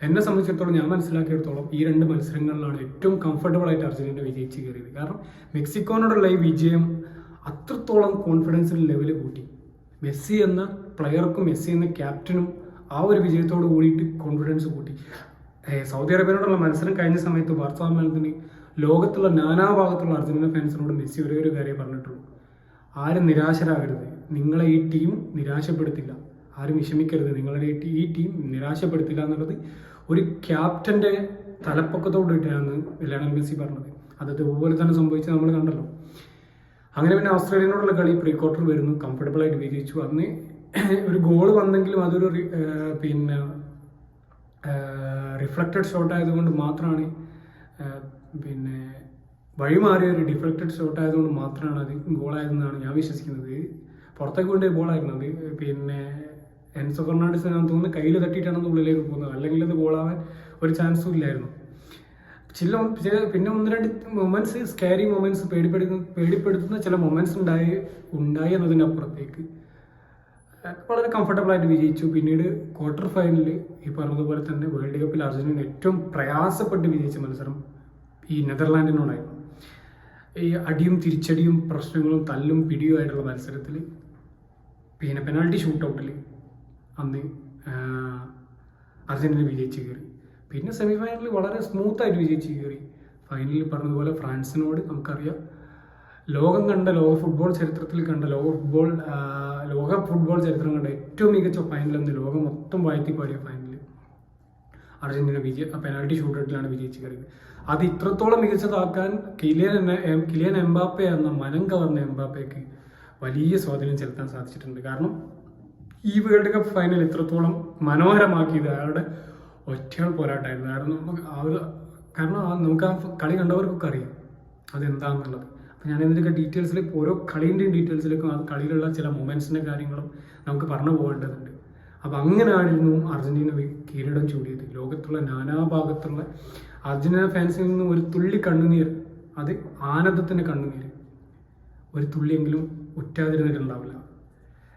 എന്നെ സംബന്ധിച്ചിടത്തോളം, ഞാൻ മനസ്സിലാക്കിയിടത്തോളം ഈ 2 മത്സരങ്ങളിലാണ് ഏറ്റവും കംഫർട്ടബിൾ ആയിട്ട് അർജന്റീന വിജയിച്ച് കയറിയത്. കാരണം മെക്സിക്കോനോടുള്ള ഈ വിജയം അത്രത്തോളം കോൺഫിഡൻസിൻ്റെ ലെവൽ കൂട്ടി. മെസ്സി എന്ന പ്ലെയർക്കും മെസ്സി എന്ന ക്യാപ്റ്റനും ആ ഒരു വിജയത്തോട് കൂടിയിട്ട് കോൺഫിഡൻസ് കൂട്ടി. സൗദി അറേബ്യനോടുള്ള മത്സരം കഴിഞ്ഞ സമയത്ത് വാർത്താ സമ്മേളനത്തിന് ലോകത്തുള്ള നാനാഭാഗത്തുള്ള അർജന്റീന ഫാൻസിനോട് മെസ്സി ഒരേ ഒരു കാര്യം പറഞ്ഞിട്ടുള്ളൂ: ആരും നിരാശരാകരുത്, നിങ്ങളെ ഈ ടീം നിരാശപ്പെടുത്തില്ല, ആരും വിഷമിക്കരുത്, നിങ്ങളുടെ ഈ ടീം നിരാശപ്പെടുത്തില്ല എന്നുള്ളത് ഒരു ക്യാപ്റ്റൻ്റെ തലപ്പൊക്കത്തോടിട്ടാണ് ലയണൽ മെസ്സി പറഞ്ഞത്. അത് ഇതുപോലെ തന്നെ സംഭവിച്ച് നമ്മൾ കണ്ടല്ലോ. അങ്ങനെ പിന്നെ ഓസ്ട്രേലിയനോടുള്ള കളി പ്രീ ക്വാർട്ടർ വരുന്നു, കംഫർട്ടബിളായിട്ട് വിജയിച്ചു. അന്ന് ഒരു ഗോൾ വന്നെങ്കിലും അതൊരു പിന്നെ റിഫ്ലക്റ്റഡ് ഷോട്ട് ആയതുകൊണ്ട് മാത്രമാണ്, പിന്നെ വഴിമാറിയ ഒരു ഡിഫ്ലക്റ്റഡ് ഷോട്ട് ആയതുകൊണ്ട് മാത്രമാണ് അത് ഗോളായതെന്നാണ് ഞാൻ വിശ്വസിക്കുന്നത്. പുറത്തേക്ക് കൊണ്ടേ ബോളായിരുന്നു അത്. പിന്നെ എൻസോ ഫെർണാണ്ടസ് ഞാൻ തോന്നുന്നു കയ്യിൽ തട്ടിയിട്ടാണ് ഉള്ളിലേക്ക് പോകുന്നത്, അല്ലെങ്കിൽ അത് ഗോളാവാൻ ഒരു ചാൻസും ഇല്ലായിരുന്നു. പിന്നെ 1-2 മൊമെന്റ്സ്, സ്കാരി മൊമെന്റ്സ്, പേടിപ്പെടുത്തുന്ന ചില മൊമെന്റ്സ് ഉണ്ടായി എന്നതിനപ്പുറത്തേക്ക് വളരെ കംഫർട്ടബിളായിട്ട് വിജയിച്ചു. പിന്നീട് ക്വാർട്ടർ ഫൈനലിൽ ഈ പറഞ്ഞതുപോലെ തന്നെ വേൾഡ് കപ്പിൽ അർജന്റീന ഏറ്റവും പ്രയാസപ്പെട്ട് വിജയിച്ച മത്സരം ഈ നെതർലാൻഡിനോടായിരുന്നു. ഈ അടിയും തിരിച്ചടിയും പ്രശ്നങ്ങളും തല്ലും പിടിയുമായിട്ടുള്ള മത്സരത്തിൽ പിന്നെ പെനാൾട്ടി ഷൂട്ടൗട്ടിൽ അന്ന് അർജന്റീന വിജയിച്ച് കയറി. പിന്നെ സെമി ഫൈനലിൽ വളരെ സ്മൂത്തായിട്ട് വിജയിച്ച് കയറി. ഫൈനലിൽ പറഞ്ഞതുപോലെ ഫ്രാൻസിനോട് നമുക്കറിയാം, ലോകം കണ്ട ഫുട്ബോൾ ചരിത്രത്തിൽ കണ്ട ലോക ഫുട്ബോൾ ചരിത്രം കണ്ട ഏറ്റവും മികച്ച ഫൈനൽ എന്ന് ലോകം മൊത്തം വാഴ്ത്തിപ്പാടിയ ഫൈനലിൽ അർജന്റീന പെനാൾട്ടി ഷൂട്ടൗട്ടിലാണ് വിജയിച്ച് കയറിയത്. അത് ഇത്രത്തോളം മികച്ചതാക്കാൻ കിലിയൻ എംബാപ്പെ എന്ന മനം കവർന്ന എംബാപ്പയ്ക്ക് വലിയ സ്വാധീനം ചെലുത്താൻ സാധിച്ചിട്ടുണ്ട്. കാരണം ഈ വേൾഡ് കപ്പ് ഫൈനൽ ഇത്രത്തോളം മനോഹരമാക്കിയത് അയാളുടെ ഒറ്റയാൾ പോരാട്ടമായിരുന്നു. കാരണം നമുക്ക് ആ കളി കണ്ടവർക്കൊക്കെ അറിയാം അതെന്താണെന്നുള്ളത്. അപ്പോൾ ഞാൻ ഇതിൻ്റെയൊക്കെ ഡീറ്റെയിൽസിൽ ഓരോ കളീൻ്റെയും ഡീറ്റെയിൽസിലേക്കും ആ കളിയിലുള്ള ചില മൊമെൻറ്റ്സിൻ്റെ കാര്യങ്ങളും നമുക്ക് പറഞ്ഞു പോകേണ്ടതുണ്ട്. അപ്പോൾ അങ്ങനെയായിരുന്നു അർജന്റീന കിരീടം ചൂടിയത്. ലോകത്തുള്ള നാനാഭാഗത്തുള്ള അർജന്റീന ഫാൻസിൽ നിന്ന് ഒരു തുള്ളി കണ്ണുനീർ, അത് ആനന്ദത്തിൻ്റെ കണ്ണുനീർ, ഒരു തുള്ളിയെങ്കിലും ഉറ്റാതിരുന്നിട്ടുണ്ടാവില്ല.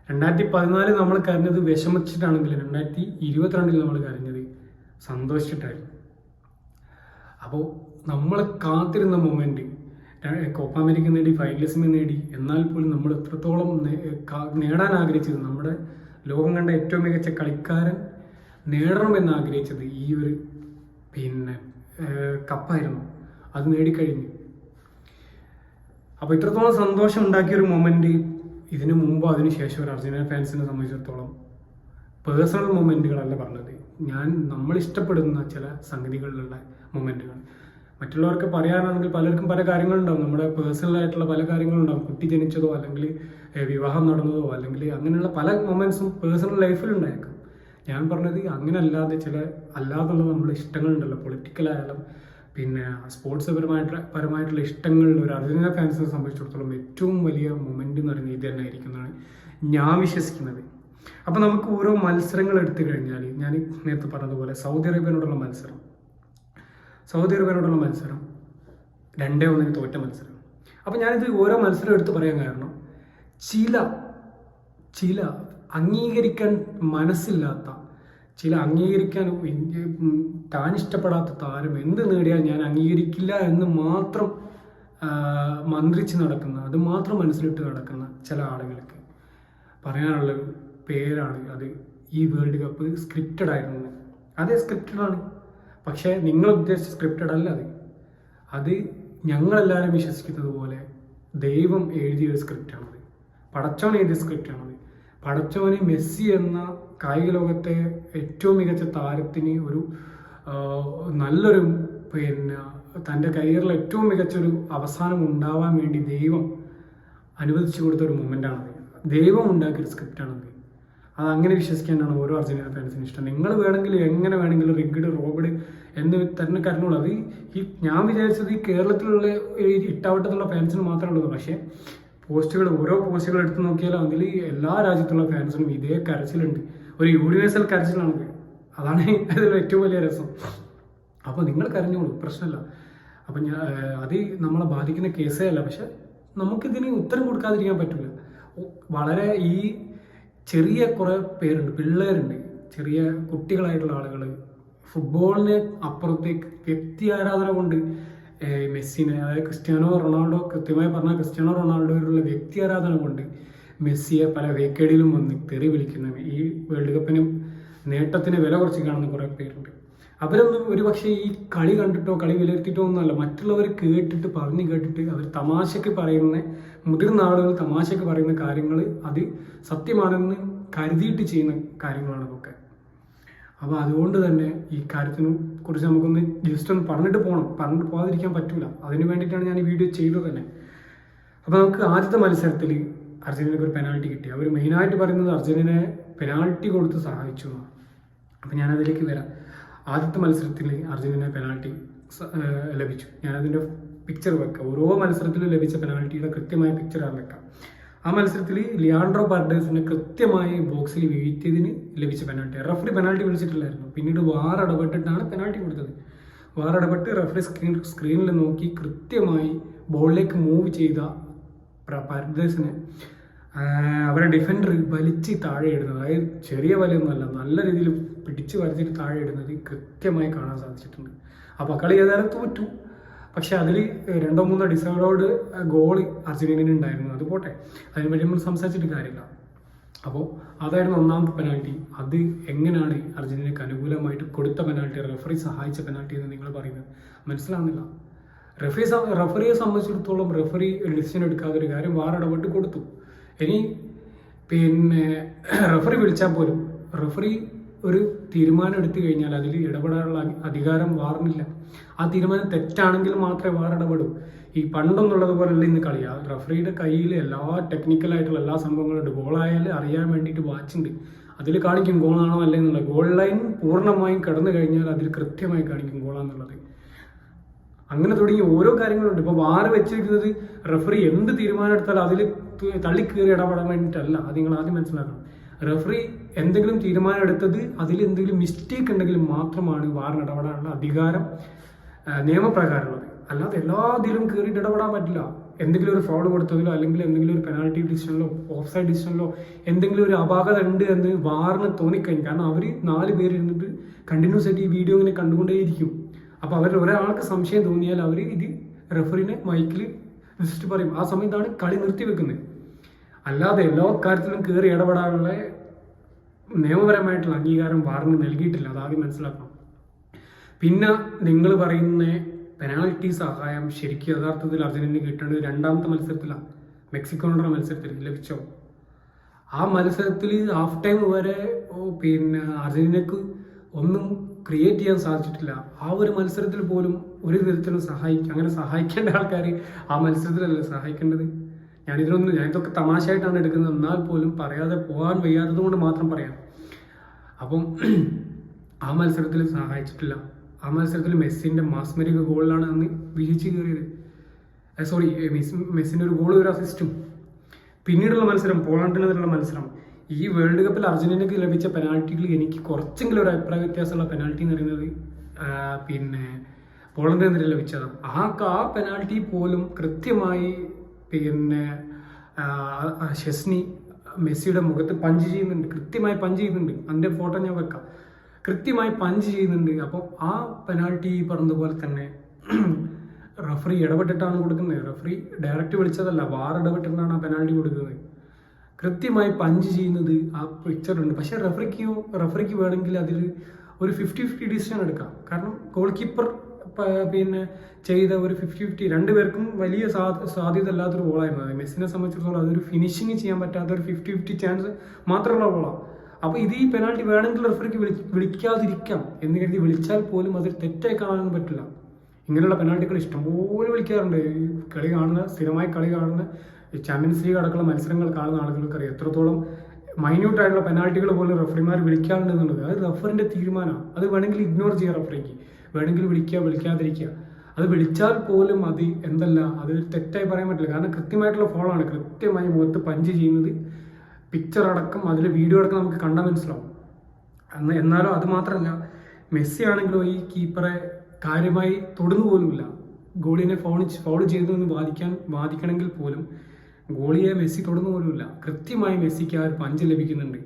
2014 നമ്മൾ കരഞ്ഞത് വിഷമിച്ചിട്ടാണെങ്കിലും 2022 നമ്മൾ കരഞ്ഞത് സന്തോഷിച്ചിട്ടായിരുന്നു. അപ്പോൾ നമ്മൾ കാത്തിരുന്ന മൊമെൻറ്റ്, കോപ്പ അമേരിക്ക നേടി, ഫൈനലിസം നേടി, എന്നാൽ പോലും നമ്മൾ എത്രത്തോളം നേടാൻ ആഗ്രഹിച്ചത്, നമ്മുടെ ലോകം കണ്ട ഏറ്റവും മികച്ച കളിക്കാരൻ നേടണമെന്ന് ആഗ്രഹിച്ചത് ഈ ഒരു പിന്നെ കപ്പായിരുന്നു. അത് നേടിക്കഴിഞ്ഞു. അപ്പോൾ ഇത്രത്തോളം സന്തോഷം ഉണ്ടാക്കിയൊരു മൊമെൻറ്റ് ഇതിനു മുമ്പോ അതിനു ശേഷം ഒരു അർജന്റീന ഫാൻസിനെ സംബന്ധിച്ചിടത്തോളം പേഴ്സണൽ മൊമെൻറ്റുകളല്ല പറഞ്ഞത്, നമ്മൾ ഇഷ്ടപ്പെടുന്ന ചില സംഗതികളിലുള്ള മൊമെൻറ്റുകൾ. മറ്റുള്ളവർക്ക് പറയാനാണെങ്കിൽ പലർക്കും പല കാര്യങ്ങളുണ്ടാവും, നമ്മുടെ പേഴ്സണലായിട്ടുള്ള പല കാര്യങ്ങളുണ്ടാവും. കുട്ടി ജനിച്ചതോ അല്ലെങ്കിൽ വിവാഹം നടന്നതോ അല്ലെങ്കിൽ അങ്ങനെയുള്ള പല മൊമെൻറ്റ്സും പേഴ്സണൽ ലൈഫിൽ ഉണ്ടായേക്കാം. ഞാൻ പറഞ്ഞത് അങ്ങനെ അല്ലാതുള്ള നമ്മുടെ ഇഷ്ടങ്ങളുണ്ടല്ലോ, പൊളിറ്റിക്കലായാലും പിന്നെ സ്പോർട്സ് പരമായിട്ടുള്ള ഇഷ്ടങ്ങളിൽ ഒരു അർജന്റീന ഫാൻസിനെ സംബന്ധിച്ചിടത്തോളം ഏറ്റവും വലിയ മൊമെൻ്റ് എന്ന് പറയുന്നത് ഇത് തന്നെ ആയിരിക്കുന്നതാണ് ഞാൻ വിശ്വസിക്കുന്നത്. അപ്പോൾ നമുക്ക് ഓരോ മത്സരങ്ങൾ എടുത്തു കഴിഞ്ഞാൽ, ഞാൻ നേരത്തെ പറഞ്ഞതുപോലെ സൗദി അറേബ്യനോടുള്ള മത്സരം 2-1 തോറ്റ മത്സരം. അപ്പോൾ ഞാനിത് ഓരോ മത്സരം എടുത്ത് പറയാൻ കാരണം ചില അംഗീകരിക്കാൻ മനസ്സില്ലാത്ത, അംഗീകരിക്കാൻ താൻ ഇഷ്ടപ്പെടാത്ത താരം എന്ത് നേടിയാൽ ഞാൻ അംഗീകരിക്കില്ല എന്ന് മാത്രം മന്ത്രിച്ച് നടക്കുന്ന, അത് മാത്രം മനസ്സിലിട്ട് നടക്കുന്ന ചില ആളുകൾക്ക് പറയാനുള്ള പേരാണ് അത് ഈ വേൾഡ് കപ്പ് സ്ക്രിപ്റ്റഡ് ആയിരുന്നു. അതേ സ്ക്രിപ്റ്റഡാണ്, പക്ഷേ നിങ്ങൾ ഉദ്ദേശിച്ച സ്ക്രിപ്റ്റഡ് അല്ല. അത് ഞങ്ങളെല്ലാവരും വിശ്വസിക്കുന്നത് പോലെ ദൈവം എഴുതിയ ഒരു സ്ക്രിപ്റ്റാണത്, പടച്ചോൻ എഴുതിയ സ്ക്രിപ്റ്റാണത്. പടച്ചോന് മെസ്സി എന്ന കായിക ലോകത്തെ ഏറ്റവും മികച്ച താരത്തിന് ഒരു നല്ലൊരു പിന്നെ തൻ്റെ കരിയറിൽ ഏറ്റവും മികച്ചൊരു അവസാനം ഉണ്ടാവാൻ വേണ്ടി ദൈവം അനുവദിച്ചു കൊടുത്തൊരു മൊമെൻ്റാണത്. ദൈവം ഉണ്ടാക്കിയൊരു സ്ക്രിപ്റ്റാണത്. അതങ്ങനെ വിശ്വസിക്കാനാണ് ഓരോ അർജന്റീന ഫാൻസിനും ഇഷ്ടം. നിങ്ങൾ വേണമെങ്കിൽ എങ്ങനെ വേണമെങ്കിലും റിഗ്ഡ് റോബഡ് എന്ന് തന്നെ കരുതുള്ളൂ. അത് ഞാൻ വിചാരിച്ചത് ഈ കേരളത്തിലുള്ള ഈ ഇട്ടാവട്ടത്തുള്ള ഫാൻസിന് മാത്രമേ ഉള്ളൂ. പക്ഷേ ഓരോ പോസ്റ്റുകൾ എടുത്ത് നോക്കിയാൽ അതിൽ എല്ലാ രാജ്യത്തുള്ള ഫാൻസിനും ഇതേ കരച്ചിലുണ്ട്. ഒരു യൂണിവേഴ്സൽ കരച്ചിലാണത്. അതാണ് അതിൽ ഏറ്റവും വലിയ രസം. അപ്പോൾ നിങ്ങൾ കരഞ്ഞോളൂ, പ്രശ്നമില്ല. അപ്പം അത് നമ്മളെ ബാധിക്കുന്ന കേസേ അല്ല. പക്ഷെ നമുക്കിതിന് ഉത്തരം കൊടുക്കാതിരിക്കാൻ പറ്റില്ല. വളരെ ഈ ചെറിയ കുറേ പേരുണ്ട്, പിള്ളേരുണ്ട്, ചെറിയ കുട്ടികളായിട്ടുള്ള ആളുകൾ ഫുട്ബോളിന് അപ്പുറത്തേക്ക് വ്യക്തി ആരാധന കൊണ്ട് മെസ്സിനെ, അതായത് ക്രിസ്ത്യാനോ റൊണാൾഡോ, കൃത്യമായി പറഞ്ഞാൽ ക്രിസ്ത്യാനോ റൊണാൾഡോയിലുള്ള വ്യക്തി ആരാധന കൊണ്ട് മെസ്സിയെ പല വേക്കേടിലും വന്ന് തെറി വിളിക്കുന്ന, ഈ വേൾഡ് കപ്പിന് നേട്ടത്തിന് വില കുറച്ച് കാണുന്ന കുറേ പേരുണ്ട്. അവരൊന്നും ഒരു പക്ഷേ ഈ കളി കണ്ടിട്ടോ കളി വിലയിരുത്തിയിട്ടോ ഒന്നുമല്ല, മറ്റുള്ളവർ കേട്ടിട്ട് പറഞ്ഞു കേട്ടിട്ട് അവർ തമാശയ്ക്ക് പറയുന്ന, മുതിർന്ന ആളുകൾ തമാശയ്ക്ക് പറയുന്ന കാര്യങ്ങൾ അത് സത്യമാണെന്ന് കരുതിയിട്ട് ചെയ്യുന്ന കാര്യങ്ങളാണ് അതൊക്കെ. അപ്പോൾ അതുകൊണ്ട് തന്നെ ഈ കാര്യത്തിനെ കുറിച്ച് നമുക്കൊന്ന് ജസ്റ്റ് ഒന്ന് പറഞ്ഞിട്ട് പോകാതിരിക്കാൻ പറ്റില്ല. അതിന് വേണ്ടിയിട്ടാണ് ഞാൻ ഈ വീഡിയോ ചെയ്തത് തന്നെ. അപ്പോൾ നമുക്ക് ആദ്യത്തെ മത്സരത്തിൽ അർജന്റീനയ്ക്ക് ഒരു പെനാൾട്ടി കിട്ടി. അവർ മെയിനായിട്ട് പറയുന്നത് അർജന്റീനയെ പെനാൾട്ടി കൊടുത്ത് സഹായിച്ചു എന്നാണ്. അപ്പോൾ ഞാനതിലേക്ക് വരാം. ആദ്യത്തെ മത്സരത്തിൽ അർജന്റീന പെനാൾട്ടി ലഭിച്ചു. ഞാനതിൻ്റെ പിക്ചർ വെക്കാം. ഓരോ മത്സരത്തിലും ലഭിച്ച പെനാൾട്ടിയുടെ കൃത്യമായ പിക്ചർ ഞാൻ വെക്കാം. ആ മത്സരത്തിൽ ലിയാൻഡ്രോ പാർഡേസിനെ കൃത്യമായി ബോക്സിൽ വീഴ്ത്തിയതിന് ലഭിച്ച പെനാൾട്ടി. Referee penalty വിളിച്ചിട്ടില്ലായിരുന്നു. പിന്നീട് വാർ ഇടപെട്ടിട്ടാണ് പെനാൾട്ടി കൊടുത്തത്. വാർ ഇടപെട്ട് റഫറി സ്ക്രീനിൽ നോക്കി കൃത്യമായി ബോളിലേക്ക് മൂവ് ചെയ്ത പാർഡേസിനെ അവരുടെ ഡിഫൻഡർ വലിച്ച് താഴെ ഇടുന്നത്, അതായത് ചെറിയ വലിയൊന്നുമല്ല, നല്ല രീതിയിൽ പിടിച്ച് വലിച്ചിട്ട് താഴെ ഇടുന്നത് കൃത്യമായി കാണാൻ സാധിച്ചിട്ടുണ്ട്. അപ്പോൾ കളി ഏതായാലും തോറ്റു. പക്ഷെ അതിൽ 2-3 ഡിസൈഡോട് ഗോള് അർജന്റീനയിൽ ഉണ്ടായിരുന്നു. അത് പോട്ടെ, അതിനെപ്പറ്റി നമ്മൾ സംസാരിച്ചിട്ട് കാര്യമില്ല. അപ്പോൾ അതായിരുന്നു ഒന്നാമത്തെ പെനാൾട്ടി. അത് എങ്ങനെയാണ് അർജന്റീനയ്ക്ക് അനുകൂലമായിട്ട് കൊടുത്ത പെനാൾട്ടി, റഫറി സഹായിച്ച പെനാൾട്ടി എന്ന് നിങ്ങൾ പറയുന്നത് മനസ്സിലാവുന്നില്ല. റഫറിയെ സംബന്ധിച്ചിടത്തോളം റഫറി ഒരു ഡിസിഷൻ എടുക്കാതെ ഒരു കാര്യം വാർ ഇടപെട്ട് കൊടുത്തു. ഇനി പിന്നെ റഫറി വിളിച്ചാൽ പോലും റഫറി ഒരു തീരുമാനം എടുത്തു കഴിഞ്ഞാൽ അതിൽ ഇടപെടാനുള്ള അധികാരം വാറിനില്ല. ആ തീരുമാനം തെറ്റാണെങ്കിൽ മാത്രമേ വാർ ഇടപെടൂ. ഈ പണ്ടൊന്നുള്ളത് പോലെയല്ല ഇന്ന് കളിയാ. റഫറിയുടെ കയ്യിൽ എല്ലാ ടെക്നിക്കലായിട്ടുള്ള എല്ലാ സംഭവങ്ങളുണ്ട്. ഗോളായാലും അറിയാൻ വേണ്ടിയിട്ട് വാച്ചുണ്ട്. അതിൽ കാണിക്കും ഗോളാണോ അല്ലേ എന്നുള്ളത്. ഗോൾ ലൈൻ പൂർണ്ണമായും കടന്നു കഴിഞ്ഞാൽ അതിൽ കൃത്യമായി കാണിക്കും ഗോളാന്നുള്ളത്. അങ്ങനെ തുടങ്ങി ഓരോ കാര്യങ്ങളുണ്ട്. ഇപ്പോൾ വാർ വെച്ചിരിക്കുന്നത് റഫറി എന്ത് തീരുമാനം എടുത്താലും അതിൽ തള്ളിക്കയറി ഇടപെടാൻ വേണ്ടിയിട്ടല്ല. അത് നിങ്ങൾ ആദ്യം മനസ്സിലാക്കണം. റഫറി എന്തെങ്കിലും തീരുമാനം എടുത്തത് അതിൽ എന്തെങ്കിലും മിസ്റ്റേക്ക് ഉണ്ടെങ്കിൽ മാത്രമാണ് വാറിന് ഇടപെടാനുള്ള അധികാരം നിയമപ്രകാരമുള്ളത്. അല്ലാതെ എല്ലാത്തിലും കയറിയിട്ട് ഇടപെടാൻ പറ്റില്ല. എന്തെങ്കിലും ഒരു ഫൗൾ കൊടുത്തതിലോ അല്ലെങ്കിൽ എന്തെങ്കിലും ഒരു പെനാൾട്ടി ഡിസിഷനിലോ ഓഫ് സൈഡ് ഡിസിഷനിലോ എന്തെങ്കിലും ഒരു അപാകത ഉണ്ട് എന്ന് വാറിന് തോന്നിക്കഴിഞ്ഞു. കാരണം അവർ 4 പേര് ഇരുന്നിട്ട് കണ്ടിന്യൂസ് ആയിട്ട് ഈ വീഡിയോ ഇങ്ങനെ കണ്ടുകൊണ്ടേയിരിക്കും. അപ്പോൾ അവരിൽ ഒരാൾക്ക് സംശയം തോന്നിയാൽ അവർ ഇത് റഫറിനെ മൈക്കിൽ ജസ്റ്റ് പറയും. ആ സമയത്താണ് കളി നിർത്തിവെക്കുന്നത്. അല്ലാതെ എല്ലാ കാര്യത്തിലും കയറി ഇടപെടാനുള്ള നിയമപരമായിട്ടുള്ള അംഗീകാരം വാറിന് നൽകിയിട്ടില്ല. അതാദ്യം മനസ്സിലാക്കണം. പിന്നെ നിങ്ങൾ പറയുന്ന പെനാൾട്ടി സഹായം ശരിക്കും യഥാർത്ഥത്തിൽ അർജന്റീനയ്ക്ക് കിട്ടേണ്ടത് 2ാമത്തെ മത്സരത്തിലാണ്. മെക്സിക്കോയുടെ മത്സരത്തിൽ ലഭിച്ചോ? ആ മത്സരത്തിൽ ഹാഫ് ടൈം വരെ പിന്നെ അർജന്റീനയ്ക്ക് ഒന്നും ക്രിയേറ്റ് ചെയ്യാൻ സാധിച്ചിട്ടില്ല. ആ ഒരു മത്സരത്തിൽ പോലും ഒരു വിധത്തിലും അങ്ങനെ സഹായിക്കേണ്ട ആൾക്കാർ ആ മത്സരത്തിലല്ല സഹായിക്കേണ്ടത്. ഞാൻ ഇതൊക്കെ തമാശയായിട്ടാണ് എടുക്കുന്നത്. എന്നാൽ പോലും പറയാതെ പോകാൻ വയ്യാത്തത് കൊണ്ട് മാത്രം പറയാം. അപ്പം ആ മത്സരത്തിൽ സഹായിച്ചിട്ടില്ല. ആ മത്സരത്തിൽ മെസ്സിൻ്റെ മാസ്മരിക ഗോളിലാണ് അന്ന് വിജയിച്ച് കയറിയത്. മെസ്സിൻ്റെ ഒരു ഗോളും ഒരു അസിസ്റ്റും. പിന്നീടുള്ള മത്സരം, പോളണ്ടിനെതിരെയുള്ള മത്സരം, ഈ വേൾഡ് കപ്പിൽ അർജന്റീനയ്ക്ക് ലഭിച്ച പെനാൾട്ടികൾ എനിക്ക് കുറച്ചെങ്കിലും ഒരു അഭിപ്രായ വ്യത്യാസമുള്ള പെനാൾട്ടി എന്ന് പറയുന്നത് പിന്നെ പോളണ്ടിനെതിരെ ലഭിച്ചതാണ്. ആ പെനാൾട്ടി പോലും കൃത്യമായി പിന്നെ ഷെസ്നി മെസ്സിയുടെ മുഖത്ത് പഞ്ച് ചെയ്യുന്നുണ്ട്. കൃത്യമായി പഞ്ച് ചെയ്യുന്നുണ്ട്. അതിൻ്റെ ഫോട്ടോ ഞാൻ വെക്കാം. കൃത്യമായി പഞ്ച് ചെയ്യുന്നുണ്ട്. അപ്പോൾ ആ പെനാൾട്ടി പറഞ്ഞതുപോലെ തന്നെ റഫറി ഇടപെട്ടിട്ടാണ് കൊടുക്കുന്നത്. റഫറി ഡയറക്റ്റ് വിളിച്ചതല്ല, വാർ ഇടപെട്ടിട്ടാണ് ആ പെനാൾട്ടി കൊടുക്കുന്നത്. കൃത്യമായി പഞ്ച് ചെയ്യുന്നത് ആ പിക്ചറുണ്ട്. പക്ഷേ റഫറിക്ക് വേണമെങ്കിൽ അതിൽ ഒരു 50-50 ഡിസിഷൻ എടുക്കാം. കാരണം ഗോൾ കീപ്പർ പിന്നെ ചെയ്ത ഒരു 50-50, 2 പേർക്കും വലിയ സാധ്യത അല്ലാത്തൊരു ഗോളായിരുന്നു. അത് മെസ്സിനെ സംബന്ധിച്ചിടത്തോളം അതൊരു ഫിനിഷിങ് ചെയ്യാൻ പറ്റാത്ത ഒരു 50-50 ചാൻസ് മാത്രമുള്ള ഗോളാണ്. അപ്പോൾ ഇത് ഈ പെനാൾട്ടി വേണമെങ്കിൽ റഫറിക്ക് വിളിക്കാതിരിക്കാം എന്ന് കരുതി വിളിച്ചാൽ പോലും അതിൽ തെറ്റായി കാണാനൊന്നും പറ്റില്ല. ഇങ്ങനെയുള്ള പെനാൾട്ടികൾ ഇഷ്ടംപോലെ വിളിക്കാറുണ്ട്. സ്ഥിരമായി കളി കാണുന്ന ചാമ്പ്യൻസ് ലീഗ് അടക്കമുള്ള മത്സരങ്ങൾ കാണുന്ന ആളുകൾക്ക് അറിയാം എത്രത്തോളം മൈന്യൂട്ടായിട്ടുള്ള പെനാൾട്ടികൾ പോലും റഫറിമാർ വിളിക്കാറുണ്ട് എന്നുള്ളത്. അത് റഫറിൻ്റെ തീരുമാനമാണ്. അത് വേണമെങ്കിൽ ഇഗ്നോർ ചെയ്യുക, റഫറിക്ക് വേണമെങ്കിൽ വിളിക്കാതിരിക്കുക. അത് വിളിച്ചാൽ പോലും അത് അത് തെറ്റായി പറയാൻ പറ്റില്ല. കാരണം കൃത്യമായിട്ടുള്ള ഫോളാണ്. കൃത്യമായി മുഖത്ത് പഞ്ച് ചെയ്യുന്നത് പിക്ചർ അടക്കം അതിൽ വീഡിയോ അടക്കം നമുക്ക് കണ്ടാൽ മനസ്സിലാവും. എന്നാലും അത് മാത്രമല്ല, മെസ്സി ആണെങ്കിലോ ഈ കീപ്പറെ കാര്യമായി തൊടുന്നു പോലുമില്ല. ഗോളിനെ ഫൗൾ ചെയ്തു എന്ന് വാദിക്കണമെങ്കിൽ പോലും ഗോളിയെ മെസ്സി തൊടുന്നു പോലുമില്ല. കൃത്യമായി മെസ്സിക്ക് ആ ഒരു പഞ്ച് ലഭിക്കുന്നുണ്ട്.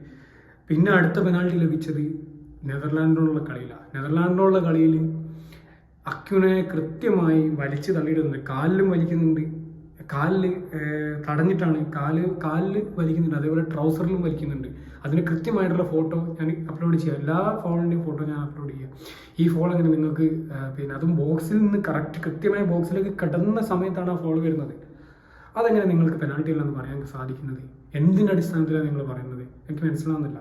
പിന്നെ അടുത്ത പെനാൾട്ടി ലഭിച്ചത് നെതർലാൻഡിനോടുള്ള കളിയിൽ അക്യുനെ കൃത്യമായി വലിച്ചു തള്ളിയിടുന്നുണ്ട്. കാലിലും വലിക്കുന്നുണ്ട്, കാലിൽ തടഞ്ഞിട്ടാണ് കാലിൽ വലിക്കുന്നുണ്ട്, അതേപോലെ ട്രൗസറിലും വലിക്കുന്നുണ്ട്. അതിന് കൃത്യമായിട്ടുള്ള ഫോട്ടോ ഞാൻ അപ്ലോഡ് ചെയ്യാം. എല്ലാ ഫോണിൻ്റെയും ഫോട്ടോ ഞാൻ അപ്ലോഡ് ചെയ്യാം. ഈ ഫോൾ എങ്ങനെ നിങ്ങൾക്ക് പിന്നെ അതും ബോക്സിൽ നിന്ന് കൃത്യമായ ബോക്സിലേക്ക് കടന്ന സമയത്താണ് ആ ഫോൾ വരുന്നത്. അതെങ്ങനെ നിങ്ങൾക്ക് പെനാൾട്ടി ഇല്ലെന്ന് പറയാൻ സാധിക്കുന്നത്? എന്തിൻ്റെ അടിസ്ഥാനത്തിലാണ് നിങ്ങൾ പറയുന്നത്? എനിക്ക് മനസ്സിലാവുന്നില്ല.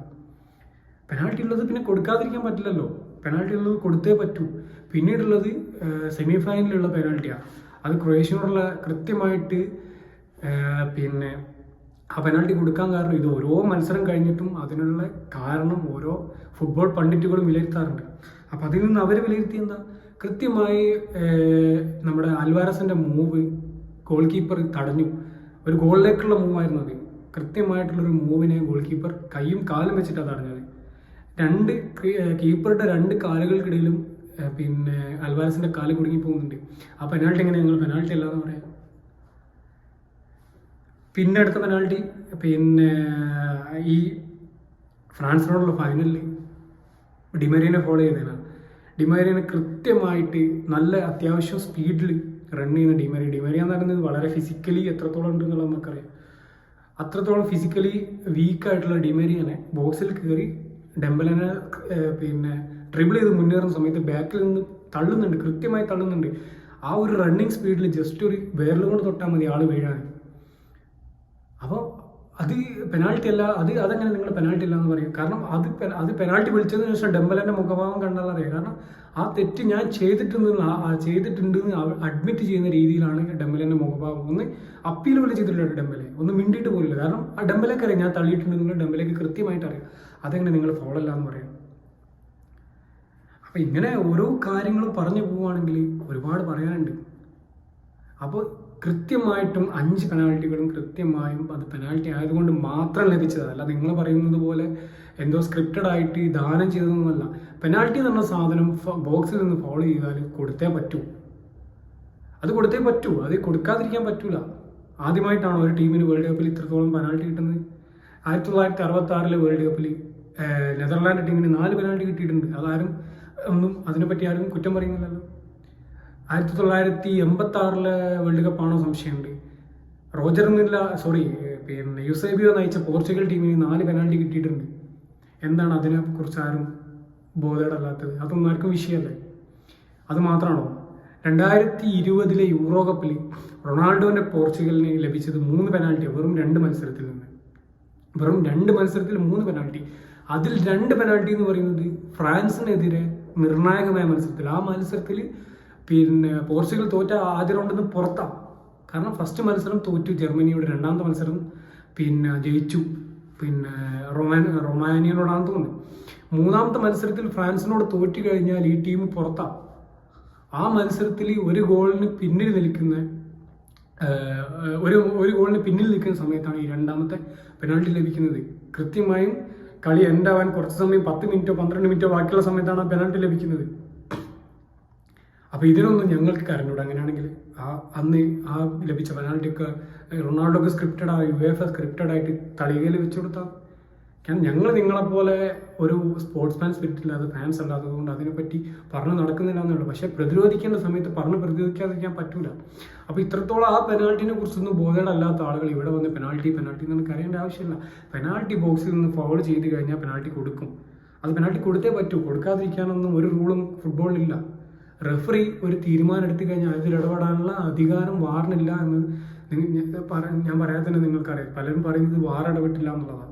പെനാൾട്ടി ഉള്ളത് പിന്നെ കൊടുക്കാതിരിക്കാൻ പറ്റില്ലല്ലോ. പെനാൾട്ടി ഉള്ളത് കൊടുത്തേ പറ്റൂ. പിന്നീടുള്ളത് സെമി ഫൈനലിലുള്ള പെനാൾട്ടിയാണ്. അത് ക്രൊയേഷ്യയോടുള്ള കൃത്യമായിട്ട് പിന്നെ ആ പെനാൾട്ടി കൊടുക്കാൻ കാരണം ഇത് ഓരോ മത്സരം കഴിഞ്ഞിട്ടും അതിനുള്ള കാരണം ഓരോ ഫുട്ബോൾ പണ്ഡിറ്റുകളും വിലയിരുത്താറുണ്ട്. അപ്പം അതിൽ നിന്ന് അവർ വിലയിരുത്തി എന്താ, കൃത്യമായി നമ്മുടെ അൽവാരസിൻ്റെ മൂവ് ഗോൾ കീപ്പർ തടഞ്ഞു. ഒരു ഗോളിലേക്കുള്ള മൂവായിരുന്നു അത്. കൃത്യമായിട്ടുള്ളൊരു മൂവിനെ ഗോൾ കീപ്പർ കൈയും കാലും വെച്ചിട്ടാണ് തടഞ്ഞത്. കീപ്പറുടെ 2 കാലുകൾക്കിടയിലും പിന്നെ അൽവാരസിൻ്റെ കാല് കുടുങ്ങി പോകുന്നുണ്ട്. ആ പെനാൾട്ടി എങ്ങനെ ഞങ്ങൾ പെനാൾട്ടി അല്ലാന്ന് പറയാം? പിന്നെ അടുത്ത പെനാൾട്ടി പിന്നെ ഈ ഫ്രാൻസിനോടുള്ള ഫൈനലിൽ ഡിമേരിയനെ ഫോളോ ചെയ്തതാണ്. ഡിമേരിയനെ കൃത്യമായിട്ട് നല്ല അത്യാവശ്യം സ്പീഡിൽ റൺ ചെയ്യുന്ന ഡിമേരിയ എന്ന് പറയുന്നത് വളരെ ഫിസിക്കലി എത്രത്തോളം ഉണ്ട് എന്നുള്ളത് നമുക്കറിയാം. അത്രത്തോളം ഫിസിക്കലി വീക്കായിട്ടുള്ള ഡിമേരിയനെ ബോക്സിൽ കയറി ഡെംബലിനെ പിന്നെ ട്രിബിൾ ചെയ്ത് മുന്നേറുന്ന സമയത്ത് ബാക്കിൽ നിന്ന് തള്ളുന്നുണ്ട്, കൃത്യമായി തള്ളുന്നുണ്ട്. ആ ഒരു റണ്ണിങ് സ്പീഡിൽ ജസ്റ്റ് ഒരു വിരലും കൊണ്ട് തൊട്ടാൽ മതി ആൾ വീഴാൻ. അപ്പോൾ അത് പെനാൾട്ടി അല്ല. അതെങ്ങനെ നിങ്ങൾ പെനാൾട്ടി ഇല്ല എന്ന് പറയും? കാരണം അത് പെനാൾട്ടി വിളിച്ചതിന് ശേഷം ഡെംബലിൻ്റെ മുഖഭാവം കണ്ടാൽ അറിയാം. കാരണം ആ തെറ്റ് ഞാൻ ചെയ്തിട്ടുണ്ടെന്ന് അഡ്മിറ്റ് ചെയ്യുന്ന രീതിയിലാണ് ഡെംബലിൻ്റെ മുഖഭാവം. ഒന്ന് അപ്പീൽ പോലും ചെയ്തിട്ടില്ല ഡെംബലെ, ഒന്ന് മിണ്ടിയിട്ട് പോലില്ല. കാരണം ആ ഡെംബലേക്ക് അറിയാം ഞാൻ തള്ളിയിട്ടുണ്ടെന്നുള്ള ഡെംബലേക്ക് കൃത്യമായിട്ട് അറിയാം. അതെങ്ങനെ നിങ്ങൾ ഫോൾ അല്ല എന്ന് പറയാം? അപ്പം ഇങ്ങനെ ഓരോ കാര്യങ്ങളും പറഞ്ഞു പോവുകയാണെങ്കിൽ ഒരുപാട് പറയാനുണ്ട്. അപ്പോൾ കൃത്യമായിട്ടും 5 പെനാൾട്ടികളും കൃത്യമായും അത് പെനാൾട്ടി ആയതുകൊണ്ട് മാത്രം ലഭിച്ചത്. അല്ല നിങ്ങൾ പറയുന്നത് പോലെ എന്തോ സ്ക്രിപ്റ്റഡ് ആയിട്ട് ദാനം ചെയ്തതൊന്നുമല്ല. പെനാൾട്ടി എന്ന് പറഞ്ഞ സാധനം ബോക്സിൽ നിന്ന് ഫോളോ ചെയ്താൽ കൊടുത്തേ പറ്റൂ. അത് കൊടുക്കാതിരിക്കാൻ പറ്റൂല. ആദ്യമായിട്ടാണോ ഒരു ടീമിന് വേൾഡ് കപ്പിൽ ഇത്രത്തോളം പെനാൾട്ടി കിട്ടുന്നത്? 1966 വേൾഡ് കപ്പിൽ നെതർലാൻഡ് ടീമിന് 4 പെനാൾട്ടി കിട്ടിയിട്ടുണ്ട്. അതിനെപ്പറ്റി ആരും കുറ്റം പറയുന്നില്ലല്ലോ. 1986 വേൾഡ് കപ്പാണോ സംശയമുണ്ട്. പിന്നെ യുസേബിയോ നയിച്ച പോർച്ചുഗൽ ടീമിന് 4 പെനാൾട്ടി കിട്ടിയിട്ടുണ്ട്. എന്താണ് അതിനെക്കുറിച്ച് ആരും ബോധേഡല്ലാത്തത്? അതൊന്നും ആർക്കും വിഷയമല്ലേ? അത് മാത്രമാണോ? 2020 യൂറോ കപ്പിൽ റൊണാൾഡോന്റെ പോർച്ചുഗലിന് ലഭിച്ചത് 3 പെനാൾട്ടി, വെറും 2 മത്സരത്തിൽ നിന്ന്. വെറും 2 മത്സരത്തിൽ 3 പെനാൾട്ടി. അതിൽ 2 പെനാൾട്ടി എന്ന് പറയുന്നത് ഫ്രാൻസിനെതിരെ നിർണായകമായ മത്സരത്തിൽ. ആ മത്സരത്തിൽ പിന്നെ പോർച്ചുഗൽ തോറ്റ ആദ്യ റൗണ്ടിൽ നിന്ന് പുറത്താണ്. കാരണം ഫസ്റ്റ് മത്സരം തോറ്റു ജർമ്മനിയോട്, 2ാമത്തെ മത്സരം പിന്നെ ജയിച്ചു പിന്നെ റൊമാനിയനോടാണെന്ന് തോന്നുന്നു. 3ാമത്തെ മത്സരത്തിൽ ഫ്രാൻസിനോട് തോറ്റു കഴിഞ്ഞാൽ ഈ ടീം പുറത്താണ്. ആ മത്സരത്തിൽ ഒരു ഗോളിന് പിന്നിൽ നിൽക്കുന്ന സമയത്താണ് ഈ 2ാമത്തെ പെനാൾട്ടി ലഭിക്കുന്നത്. കൃത്യമായും കളി എൻഡാവാൻ കുറച്ച് സമയം 10 മിനിറ്റോ 12 മിനിറ്റോ ബാക്കിയുള്ള സമയത്താണ് ആ പെനാൾട്ടി ലഭിക്കുന്നത്. അപ്പോൾ ഇതിനൊന്നും ഞങ്ങൾക്ക് കരഞ്ഞൂടെ? അങ്ങനെയാണെങ്കിൽ അന്ന് ആ ലഭിച്ച പെനാൾട്ടിയൊക്കെ റൊണാൾഡോക്ക് UEFA സ്ക്രിപ്റ്റഡ് ആയിട്ട് തളികയിൽ വെച്ചു കൊടുത്താൽ. കാരണം ഞങ്ങൾ നിങ്ങളെപ്പോലെ ഒരു സ്പോർട്സ്മാൻ സ്പിരിറ്റ് ഇല്ലാതെ ഫാൻസ് അല്ലാത്തത് കൊണ്ട് അതിനെപ്പറ്റി പറഞ്ഞു നടക്കുന്നില്ല എന്നുള്ളൂ. പക്ഷേ പ്രതിരോധിക്കേണ്ട സമയത്ത് പ്രതിരോധിക്കാതിരിക്കാൻ പറ്റൂല. അപ്പോൾ ഇത്രത്തോളം ആ പെനാൾട്ടിനെ കുറിച്ചൊന്നും ബോധേഡല്ലാത്ത ആളുകൾ ഇവിടെ വന്ന് പെനാൾട്ടി നമുക്ക് അറിയേണ്ട ആവശ്യമില്ല. പെനാൾട്ടി ബോക്സിൽ നിന്ന് ഫൗൾ ചെയ്ത് കഴിഞ്ഞാൽ പെനാൾട്ടി കൊടുക്കും. അത് പെനാൾട്ടി കൊടുത്തേ പറ്റൂ. കൊടുക്കാതിരിക്കാനൊന്നും ഒരു റൂളും ഫുട്ബോളിലില്ല. റെഫറി ഒരു തീരുമാനം എടുത്തു കഴിഞ്ഞാൽ അതിൽ ഇടപെടാനുള്ള അധികാരം വാറിനില്ല എന്ന് ഞാൻ പറയാതെ തന്നെ നിങ്ങൾക്കറിയാം. പലരും പറയുന്നത് വാർ ഇടപെട്ടില്ല എന്നുള്ളതാണ്.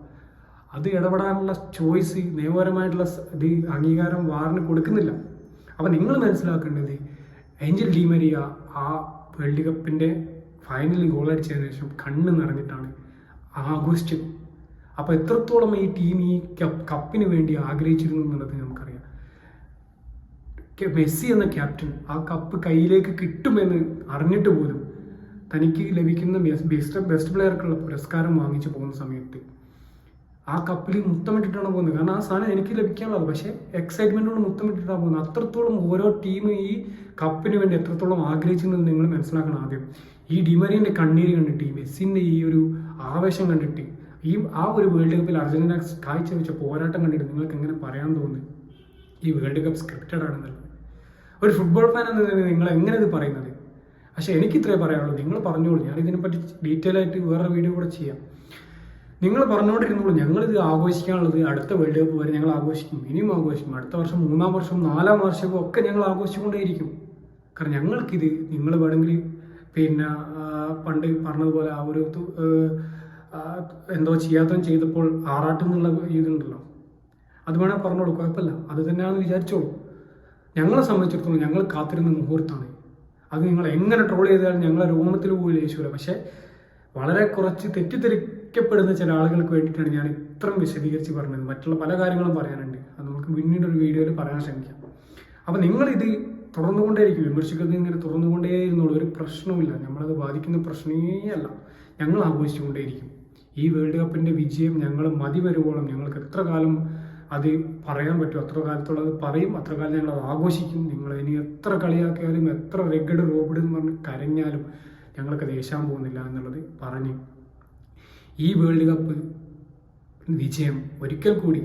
അത് ഇടപെടാനുള്ള ചോയ്സ്, നിയമപരമായിട്ടുള്ള അംഗീകാരം വാറിന് കൊടുക്കുന്നില്ല. അപ്പം നിങ്ങൾ മനസ്സിലാക്കേണ്ടത് ഏഞ്ചൽ ഡിമരിയ ആ വേൾഡ് കപ്പിൻ്റെ ഫൈനലിൽ ഗോളടിച്ചതിന് ശേഷം കണ്ണ് നിറഞ്ഞിട്ടാണ് ആഘോഷിച്ചത്. അപ്പോൾ എത്രത്തോളം ഈ ടീം ഈ കപ്പിന് വേണ്ടി ആഗ്രഹിച്ചിരുന്നു എന്നുള്ളത് നമുക്കറിയാം. മെസ്സി എന്ന ക്യാപ്റ്റൻ ആ കപ്പ് കയ്യിലേക്ക് കിട്ടുമെന്ന് അറിഞ്ഞിട്ട് പോലും തനിക്ക് ലഭിക്കുന്ന ബെസ്റ്റ് പ്ലെയർക്കുള്ള പുരസ്കാരം വാങ്ങിച്ചു പോകുന്ന സമയത്ത് ആ കപ്പിൽ മുത്തമിട്ടിട്ടാണ് പോകുന്നത്. കാരണം ആ സാധനം എനിക്ക് ലഭിക്കാനുള്ളത്, പക്ഷേ എക്സൈറ്റ്മെൻറ്റോട് മുത്തമിട്ടിട്ടാണ് പോകുന്നത്. അത്രത്തോളം ഓരോ ടീം ഈ കപ്പിന് വേണ്ടി എത്രത്തോളം ആഗ്രഹിച്ചെന്ന് നിങ്ങൾ മനസ്സിലാക്കണം ആദ്യം. ഈ ഡിമരീൻ്റെ കണ്ണീര് കണ്ടിട്ട്, ഈ മെസ്സിൻ്റെ ഈ ഒരു ആവേശം കണ്ടിട്ട്, ആ ഒരു വേൾഡ് കപ്പിൽ അർജന്റീന കാഴ്ചവെച്ച പോരാട്ടം കണ്ടിട്ട് നിങ്ങൾക്ക് എങ്ങനെ പറയാൻ തോന്നുന്നു ഈ വേൾഡ് കപ്പ് സ്ക്രിപ്റ്റഡ് ആണെന്നുള്ളത്? ഒരു ഫുട്ബോൾ ഫാൻ എന്ന നിങ്ങൾ എങ്ങനെ ഇത് പറയുന്നത്? പക്ഷേ എനിക്ക് ഇത്രേ പറയാനുള്ളൂ. നിങ്ങൾ പറഞ്ഞോളൂ, ഞാൻ ഇതിനെപ്പറ്റി ഡീറ്റെയിൽ ആയിട്ട് വേറെ വീഡിയോ കൂടെ ചെയ്യാം. നിങ്ങൾ പറഞ്ഞുകൊണ്ടിരുന്നോളൂ. ഞങ്ങളിത് ആഘോഷിക്കാനുള്ളത് അടുത്ത വേൾഡ് കപ്പ് വരെ ഞങ്ങൾ ആഘോഷിക്കും, ഇനിയും ആഘോഷിക്കും. അടുത്ത വർഷം 3-ാം വർഷം 4-ാം വാർഷികവും ഒക്കെ ഞങ്ങൾ ആഘോഷിച്ചുകൊണ്ടേയിരിക്കും. കാരണം ഞങ്ങൾക്കിത്, നിങ്ങൾ വേണമെങ്കിൽ പിന്നെ പണ്ട് പറഞ്ഞതുപോലെ ആ ഒരു എന്തോ ചെയ്യാത്തതും ചെയ്തപ്പോൾ ആറാട്ട് എന്നുള്ള ഇതുണ്ടല്ലോ, അത് വേണേൽ പറഞ്ഞോളൂ, കുഴപ്പമില്ല. അത് തന്നെയാണെന്ന് വിചാരിച്ചോളൂ. ഞങ്ങളെ സംബന്ധിച്ചിടത്തോളം ഞങ്ങൾ കാത്തിരുന്ന മുഹൂർത്തമാണ്. അത് നിങ്ങൾ എങ്ങനെ ട്രോൾ ചെയ്താലും ഞങ്ങളെ രോമത്തിൽ പോലും യേശൂല. പക്ഷേ വളരെ കുറച്ച് തെറ്റിദ്ധരിക്കപ്പെടുന്ന ചില ആളുകൾക്ക് വേണ്ടിയിട്ടാണ് ഞാൻ ഇത്രയും വിശദീകരിച്ച് പറഞ്ഞത്. മറ്റുള്ള പല കാര്യങ്ങളും പറയാനുണ്ട്, അത് നമുക്ക് പിന്നീട് ഒരു വീഡിയോയിൽ പറയാൻ ശ്രമിക്കാം. അപ്പോൾ നിങ്ങളിത് തുറന്നുകൊണ്ടേയിരിക്കും, വിമർശിക്കുന്നത് ഇങ്ങനെ തുറന്നുകൊണ്ടേയിരുന്നുള്ളൂ. ഒരു പ്രശ്നവുമില്ല, നമ്മളത് ബാധിക്കുന്ന പ്രശ്നമേ അല്ല. ഞങ്ങൾ ആഘോഷിച്ചുകൊണ്ടേയിരിക്കും. ഈ വേൾഡ് കപ്പിൻ്റെ വിജയം ഞങ്ങൾ മതി വരുവോളം, ഞങ്ങൾക്ക് എത്ര കാലം അത് പറയാൻ പറ്റും അത്ര കാലത്തുള്ളത് പറയും, അത്ര കാലം ഞങ്ങൾ അത് ആഘോഷിക്കും. നിങ്ങൾ ഇനി എത്ര കളിയാക്കിയാലും എത്ര റെഗഡ് റോബഡ് എന്ന് പറഞ്ഞ് കരഞ്ഞാലും ഞങ്ങൾക്ക് ദേഷ്യം പോകുന്നില്ല എന്നുള്ളത് പറഞ്ഞ് ഈ വേൾഡ് കപ്പ് വിജയം ഒരിക്കൽ കൂടി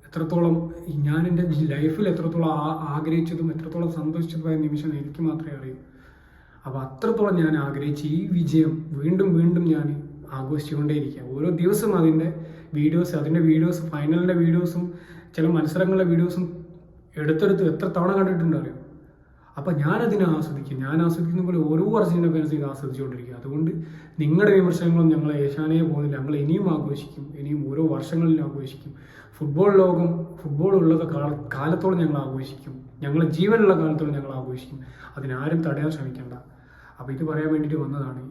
എത്രത്തോളം ഞാൻ എൻ്റെ ലൈഫിൽ എത്രത്തോളം ആഗ്രഹിച്ചതും എത്രത്തോളം സന്തോഷിച്ചതുമായ നിമിഷം എനിക്ക് മാത്രമേ അറിയൂ. അപ്പോൾ അത്രത്തോളം ഞാൻ ആഗ്രഹിച്ച് ഈ വിജയം വീണ്ടും വീണ്ടും ഞാൻ ആഘോഷിച്ചുകൊണ്ടേയിരിക്കുക. ഓരോ ദിവസം അതിൻ്റെ വീഡിയോസ് ഫൈനലിൻ്റെ വീഡിയോസും ചില മത്സരങ്ങളുടെ വീഡിയോസും എടുത്തെടുത്ത് എത്ര തവണ കണ്ടിട്ടുണ്ടോ അറിയോ. അപ്പം ഞാനതിനെ ആസ്വദിക്കും. ഞാൻ ആസ്വദിക്കുന്ന പോലെ ഓരോ അർജന്റീന ഫാൻസ് ഇത് ആസ്വദിച്ചുകൊണ്ടിരിക്കുക. അതുകൊണ്ട് നിങ്ങളുടെ വിമർശനങ്ങളും ഞങ്ങളെ ഏശാനയെ പോകുന്നില്ല. ഞങ്ങൾ ഇനിയും ആഘോഷിക്കും, ഇനിയും ഓരോ വർഷങ്ങളിലും ആഘോഷിക്കും. ഫുട്ബോൾ ഉള്ളത് കാലത്തോളം ഞങ്ങൾ ആഘോഷിക്കും. ഞങ്ങളെ ജീവനുള്ള കാലത്തോളം ഞങ്ങൾ ആഘോഷിക്കും. അതിനാരും തടയാൻ ശ്രമിക്കേണ്ട. അപ്പോൾ ഇത് പറയാൻ വേണ്ടിയിട്ട് വന്നതാണ്.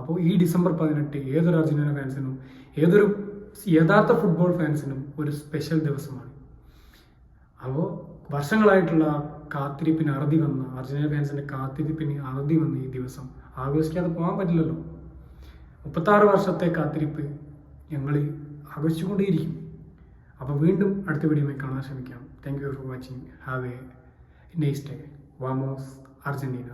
അപ്പോൾ ഈ ഡിസംബർ 18 ഏതൊരു അർജന്റീന ഫാൻസിനും, ഏതൊരു യഥാർത്ഥ ഫുട്ബോൾ ഫാൻസിനും ഒരു സ്പെഷ്യൽ ദിവസമാണ്. അപ്പോൾ വർഷങ്ങളായിട്ടുള്ള കാത്തിരിപ്പിന് അറുതി വന്ന, അർജന്റീന ഫാൻസിൻ്റെ കാത്തിരിപ്പിന് അറുതി വന്ന ഈ ദിവസം ആഘോഷിക്കാതെ പോകാൻ പറ്റില്ലല്ലോ. 36 വർഷത്തെ കാത്തിരിപ്പ് ഞങ്ങൾ ആഘോഷിച്ചുകൊണ്ടേയിരിക്കും. അപ്പോൾ വീണ്ടും അടുത്ത വീഡിയോയിൽ കാണാൻ ശ്രമിക്കാം. Thank you for watching. Have a nice day. വാമോസ് അർജന്റീന.